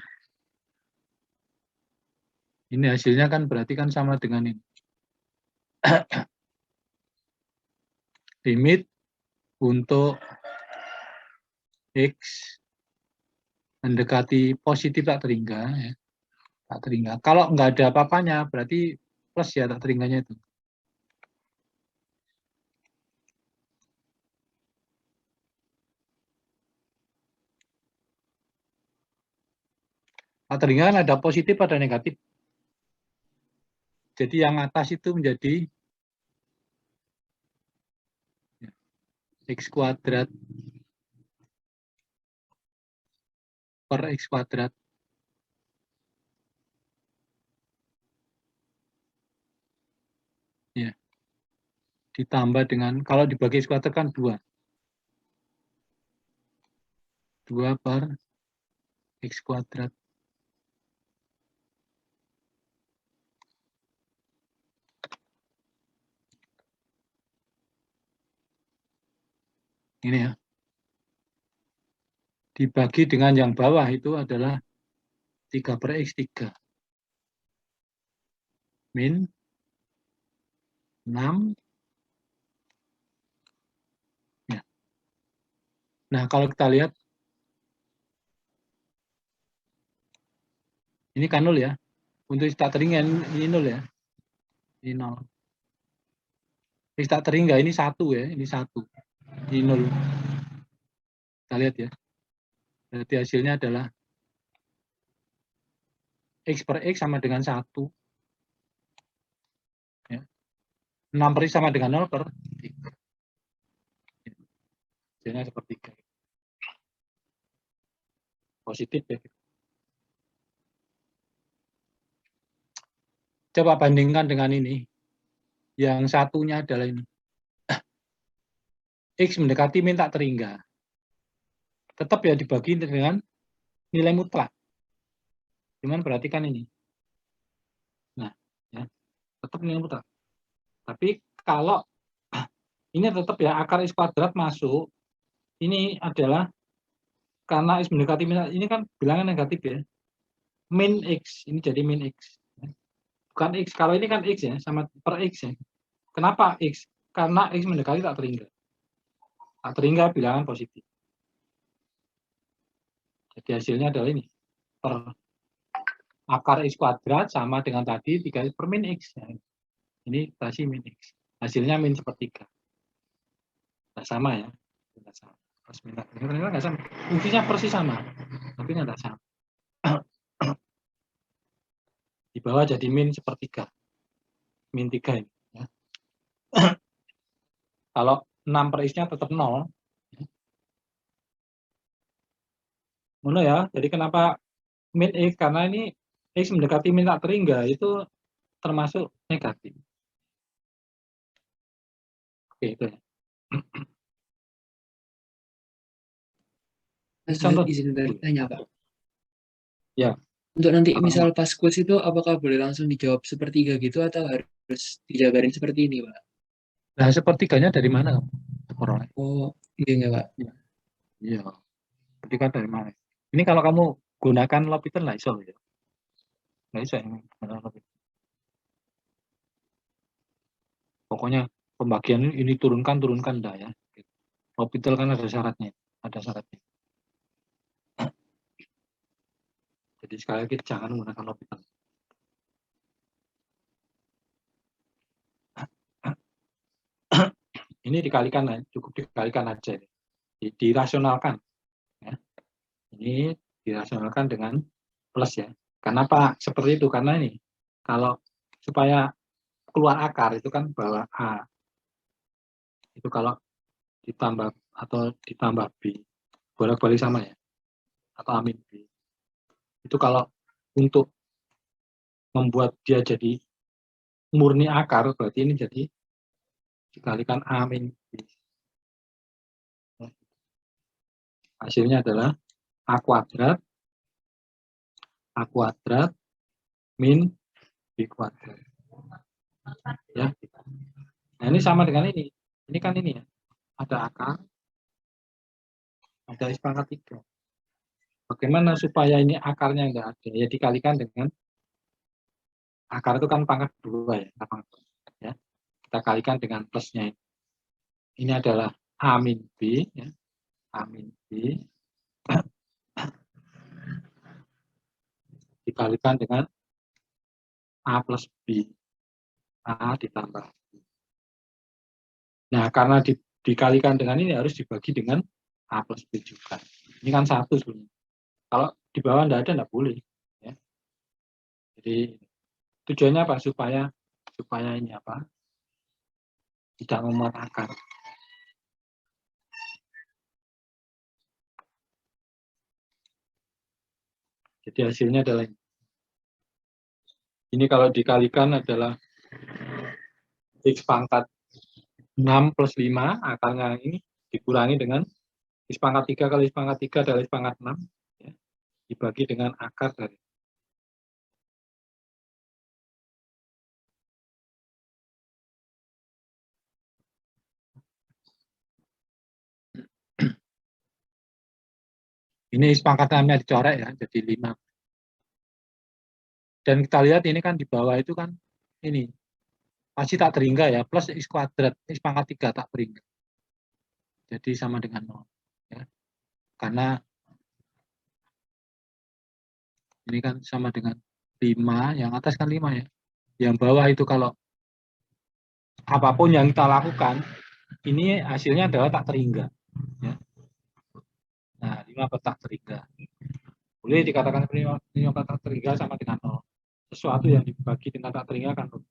Ini hasilnya kan berarti kan sama dengan ini. limit untuk X mendekati positif tak terhingga, ya. Tak terhingga. Kalau nggak ada apa-apanya, berarti plus ya tak terhingganya itu. Tak terhingga kan ada positif, ada negatif. Jadi yang atas itu menjadi X kuadrat per X kuadrat. Ya. Ditambah dengan, kalau dibagi X kuadrat kan 2. 2 per X kuadrat. Ini ya. Dibagi dengan yang bawah itu adalah 3 per X3. Min 6. Ya. Nah, kalau kita lihat, ini kan 0 ya. Untuk tak terhingga ini 0 ya. Ini 0. X tak terhingga ini 1 ya. Ini 1. Ini 0. Kita lihat ya. Berarti hasilnya adalah X per X sama dengan 1. Ya. 6 per X sama dengan 0 per 3. Hasilnya seperti 3. Positif ya. Coba bandingkan dengan ini. Yang satunya adalah ini. X mendekati min tak terhingga. Tetap ya dibagi dengan nilai mutlak. Cuman perhatikan ini. Nah, ya, tetap nilai mutlak. Tapi kalau ini tetap ya akar X kuadrat masuk, ini adalah karena X mendekati min, ini kan bilangan negatif ya. Min X, ini jadi min X. Bukan X, kalau ini kan X ya, sama per X ya. Kenapa X? Karena X mendekati tak terhingga. Tak terhingga bilangan positif. Jadi hasilnya adalah ini. Per akar X kuadrat sama dengan tadi 3 per min X. Ya. Ini tadi min X. Hasilnya min sepertiga. Nggak sama ya. Nggak sama. Ternyata nggak sama. Fungsinya persis sama. Tapi nggak sama. Di bawah jadi min sepertiga. Min 3 ini. Ya. Kalau 6 per X-nya tetap 0. Mana ya? Jadi kenapa min X? Karena ini X mendekati min tak terhingga itu termasuk negatif. Oke, itu ya. Contoh izin tanya, Pak. Ya. Untuk nanti misal pas kuis itu apakah boleh langsung dijawab sepertiga gitu atau harus dijabarin seperti ini, Pak? Nah, sepertiganya dari mana? Oh, iya Pak. Iya. Sepertiga dari mana? Ini kalau kamu gunakan L'Hopital lah iso ya. Nggak iso ini. Pokoknya pembagian ini turunkan enggak ya. L'Hopital kan ada syaratnya. Ada syaratnya. Jadi sekali lagi jangan menggunakan L'Hopital. Ini dikalikan, cukup dikalikan aja. Dirasionalkan. Ya. Ini dirasionalkan dengan plus ya. Kenapa seperti itu? Karena ini, kalau supaya keluar akar itu kan bawah A. Itu kalau ditambah atau ditambah B, bolak-balik sama ya. Atau A min B. Itu kalau untuk membuat dia jadi murni akar, berarti ini jadi dikalikan A min B. Hasilnya adalah A kuadrat min B kuadrat. Ya. Nah, ini sama dengan ini. Ini kan ini ya. Ada akar, ada X pangkat 3. Bagaimana supaya ini akarnya enggak ada? Ya dikalikan dengan akar itu kan pangkat 2 ya. Ya. kita kalikan dengan plusnya ini. Ini adalah A min B, ya. A min B dikalikan dengan A plus B. A ditambah B. Nah, karena dikalikan dengan ini harus dibagi dengan A plus B juga. Ini kan satu sebenarnya. Kalau di bawah tidak ada, tidak boleh. Ya. Jadi tujuannya apa? Supaya ini apa? Tidak memuat akar. Jadi hasilnya adalah ini kalau dikalikan adalah X pangkat 6 plus 5, akarnya ini dikurangi dengan X pangkat 3 kali X pangkat 3 adalah X pangkat 6, ya, dibagi dengan akar dari. Ini X pangkat 6-nya dicoret ya, jadi 5. Dan kita lihat ini kan di bawah itu kan ini pasti tak terhingga ya, plus X kuadrat, X pangkat 3 tak terhingga. Jadi sama dengan 0. Ya. Karena ini kan sama dengan 5, yang atas kan 5 ya. Yang bawah itu kalau apapun yang kita lakukan, ini hasilnya adalah tak terhingga. Ya. Nah, 5 tak terhingga. Boleh dikatakan 5 tak terhingga sama dengan 0. Sesuatu yang dibagi dengan tak terhingga kan 0.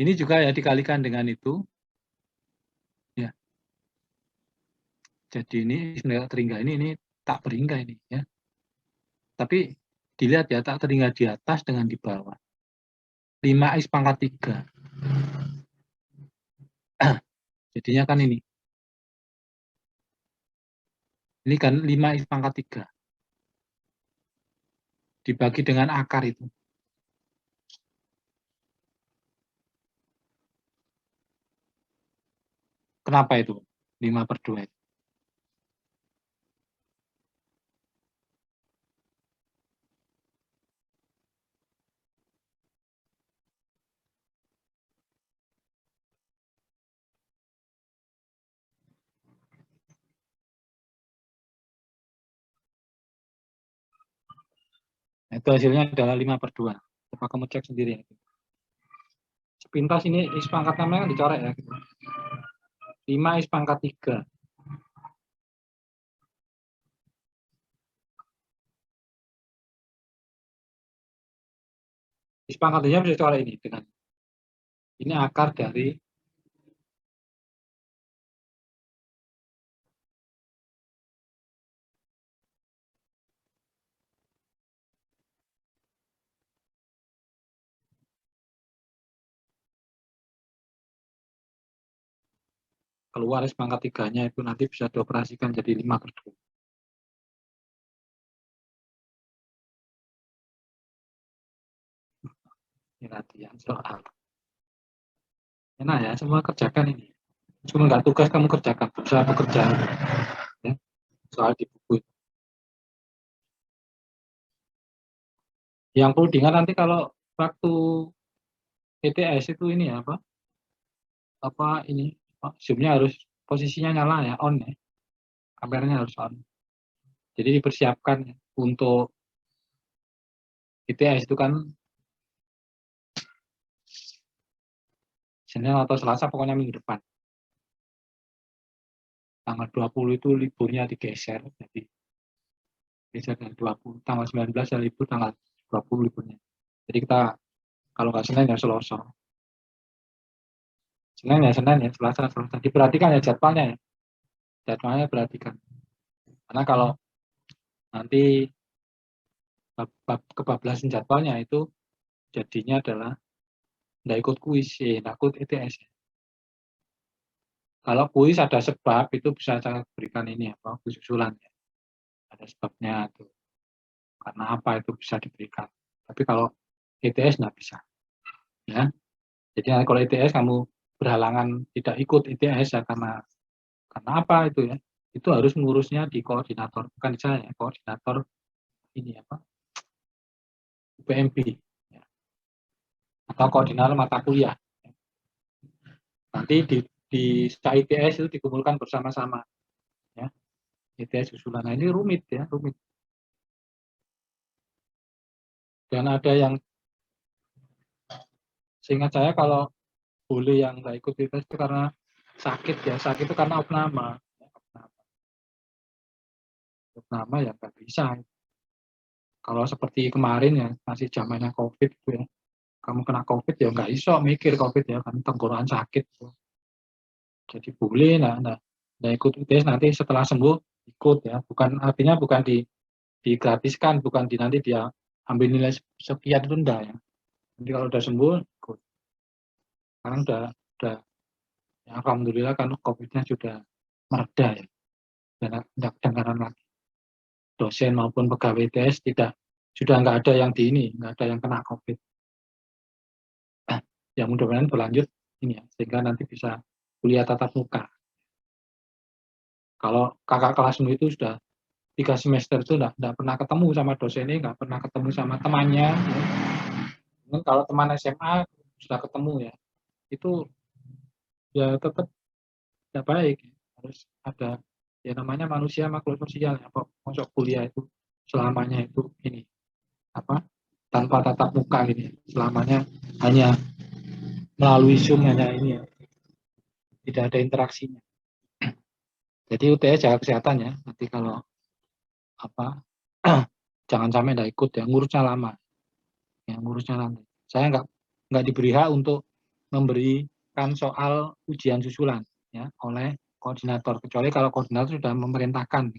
Ini juga ya dikalikan dengan itu. Ya. Jadi ini sebenarnya terhingga ini tak terhingga ini ya. Tapi dilihat ya tak terhingga di atas dengan di bawah. 5x pangkat 3. Jadinya kan ini. Ini kan 5x pangkat 3. Dibagi dengan akar itu. Kenapa itu? 5/2 itu. Nah, itu hasilnya adalah 5/2. Coba kamu cek sendiri. Sepintas ini X pangkat 6 kan dicoret ya. 5x pangkat 3. X pangkat 3 bisa dicoret ini dengan ini akar dari keluar X pangkat 3-nya itu nanti bisa dioperasikan jadi 5/2. Ini latihan soal. Enak ya, semua kerjakan ini. Cuma nggak tugas kamu kerjakan, berusaha bekerja. Ya, soal di buku. Yang perlu diingat nanti kalau waktu ETS itu ini ya, apa ini zoom-nya harus posisinya nyala ya, on ya. Kameranya harus on. Jadi dipersiapkan ya, untuk ETS itu kan Senin atau Selasa, pokoknya minggu depan. Tanggal 20 itu liburnya digeser, jadi geser dari 20. Tanggal 19 ya libur, tanggal 20 liburnya. Jadi kita kalau nggak Senin ya Selasa. Senin ya Senin ya, Selasa. Diperhatikan ya jadwalnya ya. Jadwalnya perhatikan. Karena kalau nanti kebablasan jadwalnya itu jadinya adalah nggak ikut kuis, nggak ikut ETS. Kalau kuis ada sebab itu bisa saya berikan ini apa susulan ya. Ada sebabnya tuh. Karena apa itu bisa diberikan. Tapi kalau ETS nggak bisa. Ya. Jadi kalau ETS kamu berhalangan tidak ikut ETS ya karena apa itu ya? Itu harus ngurusnya di koordinator, bukan saya, koordinator ini apa? UPMB ya. Atau koordinator mata kuliah. Nanti di ITS itu dikumpulkan bersama-sama ya. ITS usulan. Nah, ini rumit ya, rumit. Dan ada yang seingat saya kalau boleh yang nggak ikut ITS itu karena sakit ya, sakit itu karena opname. Opname ya nggak bisa. Kalau seperti kemarin ya masih zamannya COVID itu ya, kamu kena COVID ya nggak iso mikir COVID ya kan tenggorokan sakit. Jadi boleh nah ikut ITS nanti setelah sembuh ikut ya, bukan artinya bukan digratiskan, bukan nanti dia ambil nilai sekian itu enggak ya. Nanti kalau udah sembuh ikut. Sekarang udah ya, alhamdulillah kan COVID-nya sudah mereda ya. Dan tidak kedengaran lagi. Dosen maupun pegawai ITS sudah nggak ada yang nggak ada yang kena COVID. Ya mudah-mudahan berlanjut ini ya, sehingga nanti bisa kuliah tatap muka. Kalau kakak kelasmu itu sudah 3 semester itu enggak pernah ketemu sama dosennya, nggak pernah ketemu sama temannya. Ya. Kalau teman SMA sudah ketemu ya, itu ya tetap tidak baik. Harus ada ya namanya manusia makhluk sosial ya. Kok masuk kuliah itu selamanya itu ini apa tanpa tatap muka ini, selamanya hanya melalui Zoom hanya ini ya, tidak ada interaksinya. Jadi UTS jaga kesehatan ya. Nanti kalau apa jangan sampai tidak ikut ya, ngurusnya lama. Ya, ngurusnya lama. Saya nggak diberi hak untuk memberikan soal ujian susulan ya oleh koordinator, kecuali kalau koordinator sudah memerintahkan.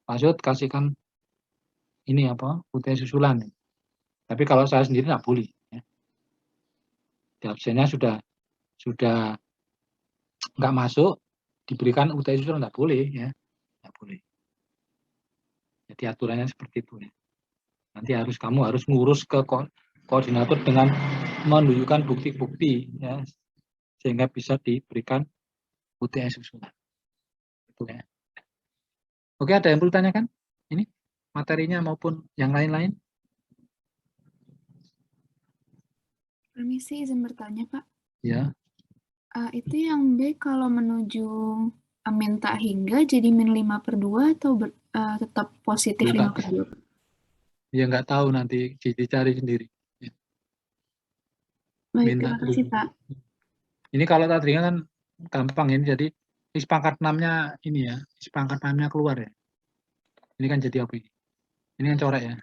Maksud kasihkan ini apa UTS susulan. Tapi kalau saya sendiri nggak boleh. Ya. Di absennya sudah nggak masuk, diberikan UTS susulan nggak boleh ya, nggak boleh. Jadi aturannya seperti itu ya. Nanti kamu harus ngurus ke koordinator dengan menunjukkan bukti-bukti ya, sehingga bisa diberikan UTS susulan. Itu ya. Oke, ada yang perlu tanyakan? Ini materinya maupun yang lain-lain? Permisi izin bertanya, Pak. Ya. Itu yang B kalau menuju minta hingga jadi -5/2 atau tetap positif 5/2? Ya nggak tahu, nanti dicari sendiri. Ya. Baik, Minta terima kasih, dulu. Pak. Ini kalau tadinya kan gampang ini, jadi is pangkat 6-nya ini ya, is pangkat 6-nya keluar ya. Ini kan jadi apa ini? Ini kan coret ya.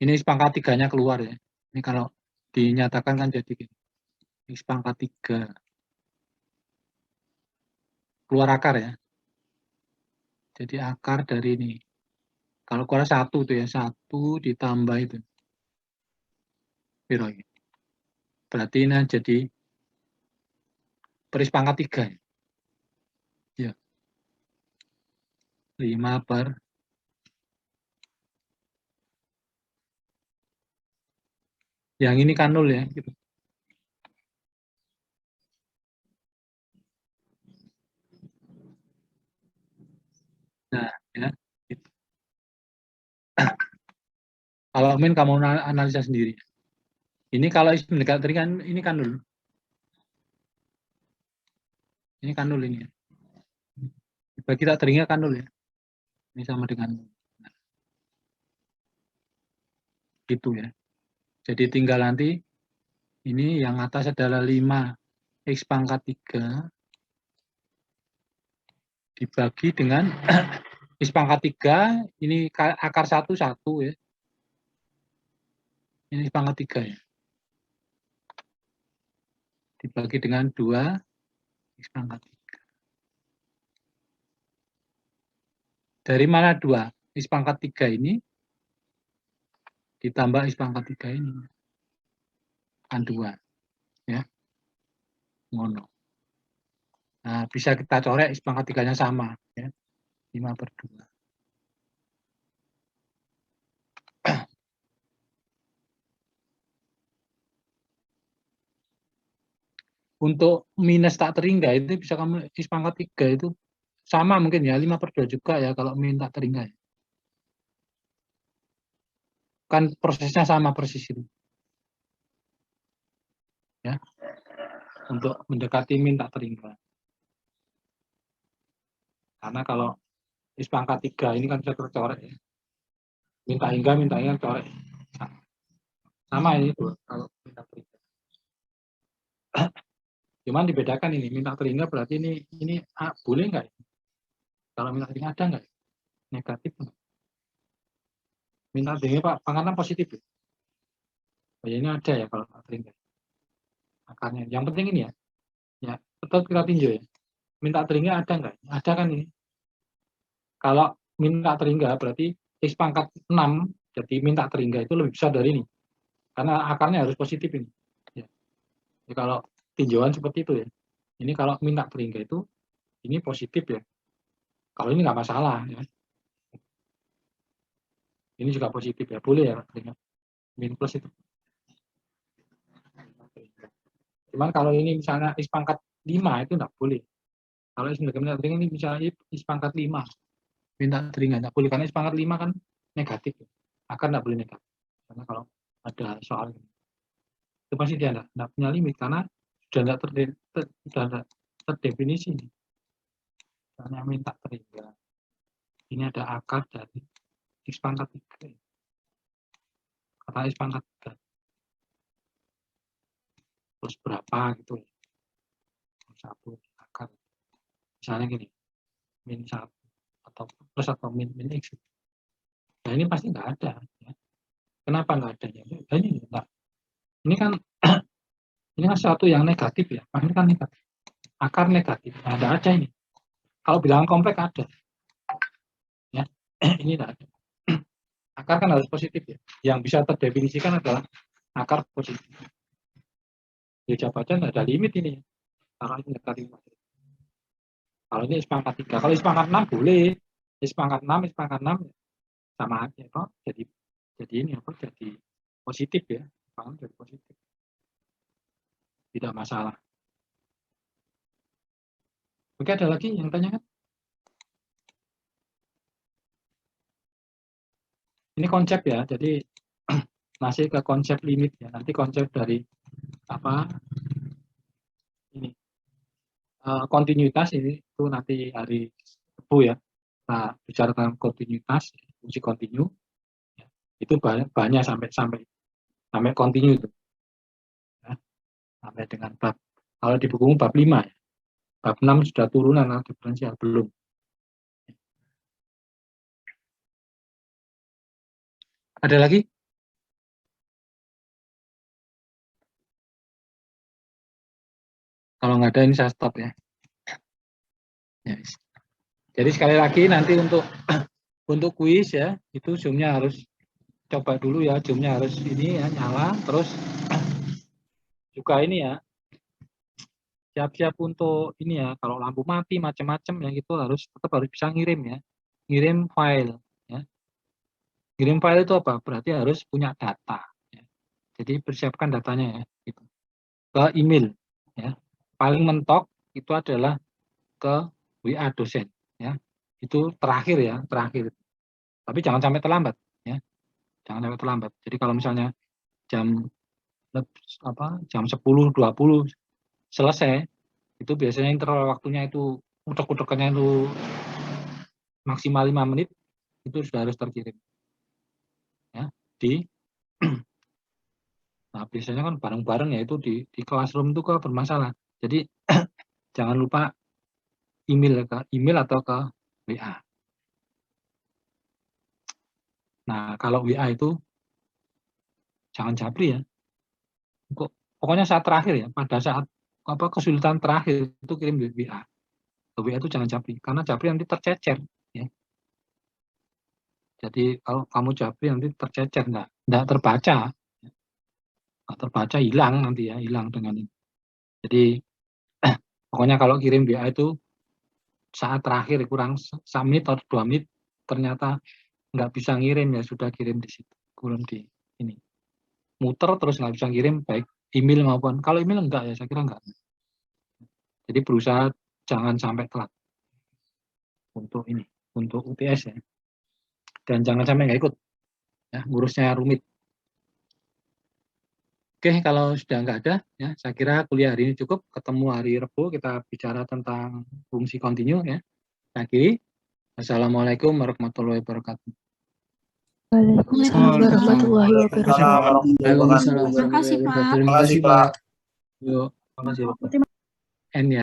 Ini is pangkat 3-nya keluar ya. Ini kalau dinyatakan kan jadi gini. Is pangkat 3. Keluar akar ya. Jadi akar dari ini. Kalau keluar 1 tuh ya, 1 ditambah itu. Piro ini. Berarti ini jadi peris pangkat 3 ya. Ya. 5 per yang ini kan 0 ya gitu. Nah, ya. Gitu. Kalau min kamu analisa sendiri. Ini kalau isi mendekat kan ini kan 0. Ini kan 0 ini ya. Bagi tak teringnya kan 0 ya. Ini sama dengan gitu ya. Jadi tinggal nanti ini yang atas adalah 5 X pangkat 3 dibagi dengan X pangkat 3, ini akar 1 ya. Ini X pangkat 3 ya. Dibagi dengan 2 X pangkat 3. Dari mana 2? X pangkat 3 ini ditambah X pangkat 3 ini. Kan 2. Ya. Ngono. Nah, bisa kita coret X pangkat 3-nya sama. Ya. 5/2. untuk minus tak terhingga itu bisa kamu is pangkat 3 itu sama mungkin ya 5/2 juga ya kalau min tak terhingga. Kan prosesnya sama persis itu. Ya. Untuk mendekati min tak terhingga. Karena kalau is pangkat 3 ini kan bisa tercorek ya. Minta hingga corek. Sama ini tuh kalau minta terhingga. Cuman dibedakan ini minta terhingga berarti ini boleh nggak? Kalau minta terhingga ada nggak? Negatif nggak? Minta terhingga Pak, pangkatan positif ya? Oh, ya ini ada ya kalau minta terhingga. Akarnya. Yang penting ini ya. Ya, tetap kita tinjau ya. Minta terhingga ada nggak? Ada kan ini. Kalau minta terhingga berarti X pangkat 6, jadi minta terhingga itu lebih besar dari ini. Karena akarnya harus positif ini. Ya. Jadi kalau tinjauan seperti itu ya. Ini kalau minta terhingga itu, ini positif ya. Kalau ini nggak masalah ya. Ini juga positif ya. Boleh ya terhingga. Min plus itu. Cuman kalau ini misalnya X pangkat 5 itu nggak boleh. Kalau minta terhingga ini misalnya X pangkat 5. Minta terhingga nggak boleh. Karena X pangkat 5 kan negatif. Akar nggak boleh negatif. Karena kalau ada soal ini. Itu pasti dia tidak punya limit karena sudah tidak terdefinisi. Misalnya minta terhingga. Ini ada akar dari X pangkat 3. Kata X pangkat 3. Terus berapa gitu ya. 1 akar. Misalnya gini. Min 1 atau plus atau min X. Nah ini pasti nggak ada. Ya. Kenapa nggak adanya? Ini kan ini kan sesuatu yang negatif ya. Ini kan negatif. Akar negatif. Nah, ada aja ini. Kalau bilangan kompleks ada. Ya, ini tidak ada. Akar kan harus positif ya. Yang bisa terdefinisikan adalah akar positif. Ya jawabannya tidak ada limit ini. Kalau ini negatif. Kalau ini pangkat 3. Kalau pangkat 6 boleh. Pangkat 6, pangkat 6 sama aja kok. Jadi ini apa? Jadi positif ya. Pangkat jadi positif. Tidak masalah. Oke, ada lagi yang tanyakan? Ini konsep ya, jadi masih ke konsep limit ya. Nanti konsep dari apa ini kontinuitas ini itu nanti hari Rabu ya. Nah, bicara tentang kontinuitas, fungsi kontinu ya, itu banyak sampai kontinu itu. Ya, sampai dengan bab kalau di buku bab 5 ya. Bab 6 sudah turunan atau diferensial belum. Ada lagi? Kalau nggak ada ini saya stop ya. Yes. Jadi sekali lagi nanti untuk kuis ya, itu zoom-nya harus coba dulu ya, zoom-nya harus ini ya nyala, terus juga ini ya, siap-siap untuk ini ya, kalau lampu mati macam-macam ya itu tetap harus bisa ngirim ya, ngirim file ya. Ngirim file itu apa? Berarti harus punya data ya. Jadi persiapkan datanya ya, gitu. Ke email ya. Paling mentok itu adalah ke WA dosen ya. Itu terakhir ya, terakhir. Tapi jangan sampai terlambat ya. Jangan sampai terlambat. Jadi kalau misalnya jam 10.20 selesai, itu biasanya interval waktunya itu utek-utekannya itu maksimal 5 menit, itu sudah harus terkirim ya nah biasanya kan bareng-bareng ya itu di classroom itu kok bermasalah, jadi jangan lupa email atau ke WA. Nah kalau WA itu jangan japri ya, pokoknya saat terakhir ya, pada saat kesulitan terakhir itu kirim WA. WA itu jangan japri, karena japri nanti tercecer ya. Jadi kalau kamu japri nanti tercecer, enggak terbaca. Enggak terbaca, hilang nanti ya, hilang dengan ini. Jadi pokoknya kalau kirim WA itu saat terakhir kurang 1 menit atau 2 menit ternyata nggak bisa ngirim ya sudah kirim di situ, kirim di ini. Muter terus nggak bisa ngirim baik email maupun kalau email enggak ya, saya kira enggak. Jadi berusaha jangan sampai telat untuk ini, untuk UTS ya. Dan jangan sampai nggak ikut, ya, ngurusnya rumit. Oke, kalau sudah nggak ada, ya, saya kira kuliah hari ini cukup. Ketemu hari Rabu, kita bicara tentang fungsi kontinu ya. Akhiri. Assalamualaikum warahmatullahi wabarakatuh. Waalaikumsalam warahmatullahi wabarakatuh. Waalaikumsalam Terima kasih, Pak. warahmatullahi wabarakatuh. Terima kasih, Pak. Yuk, Terima kasih. N ya.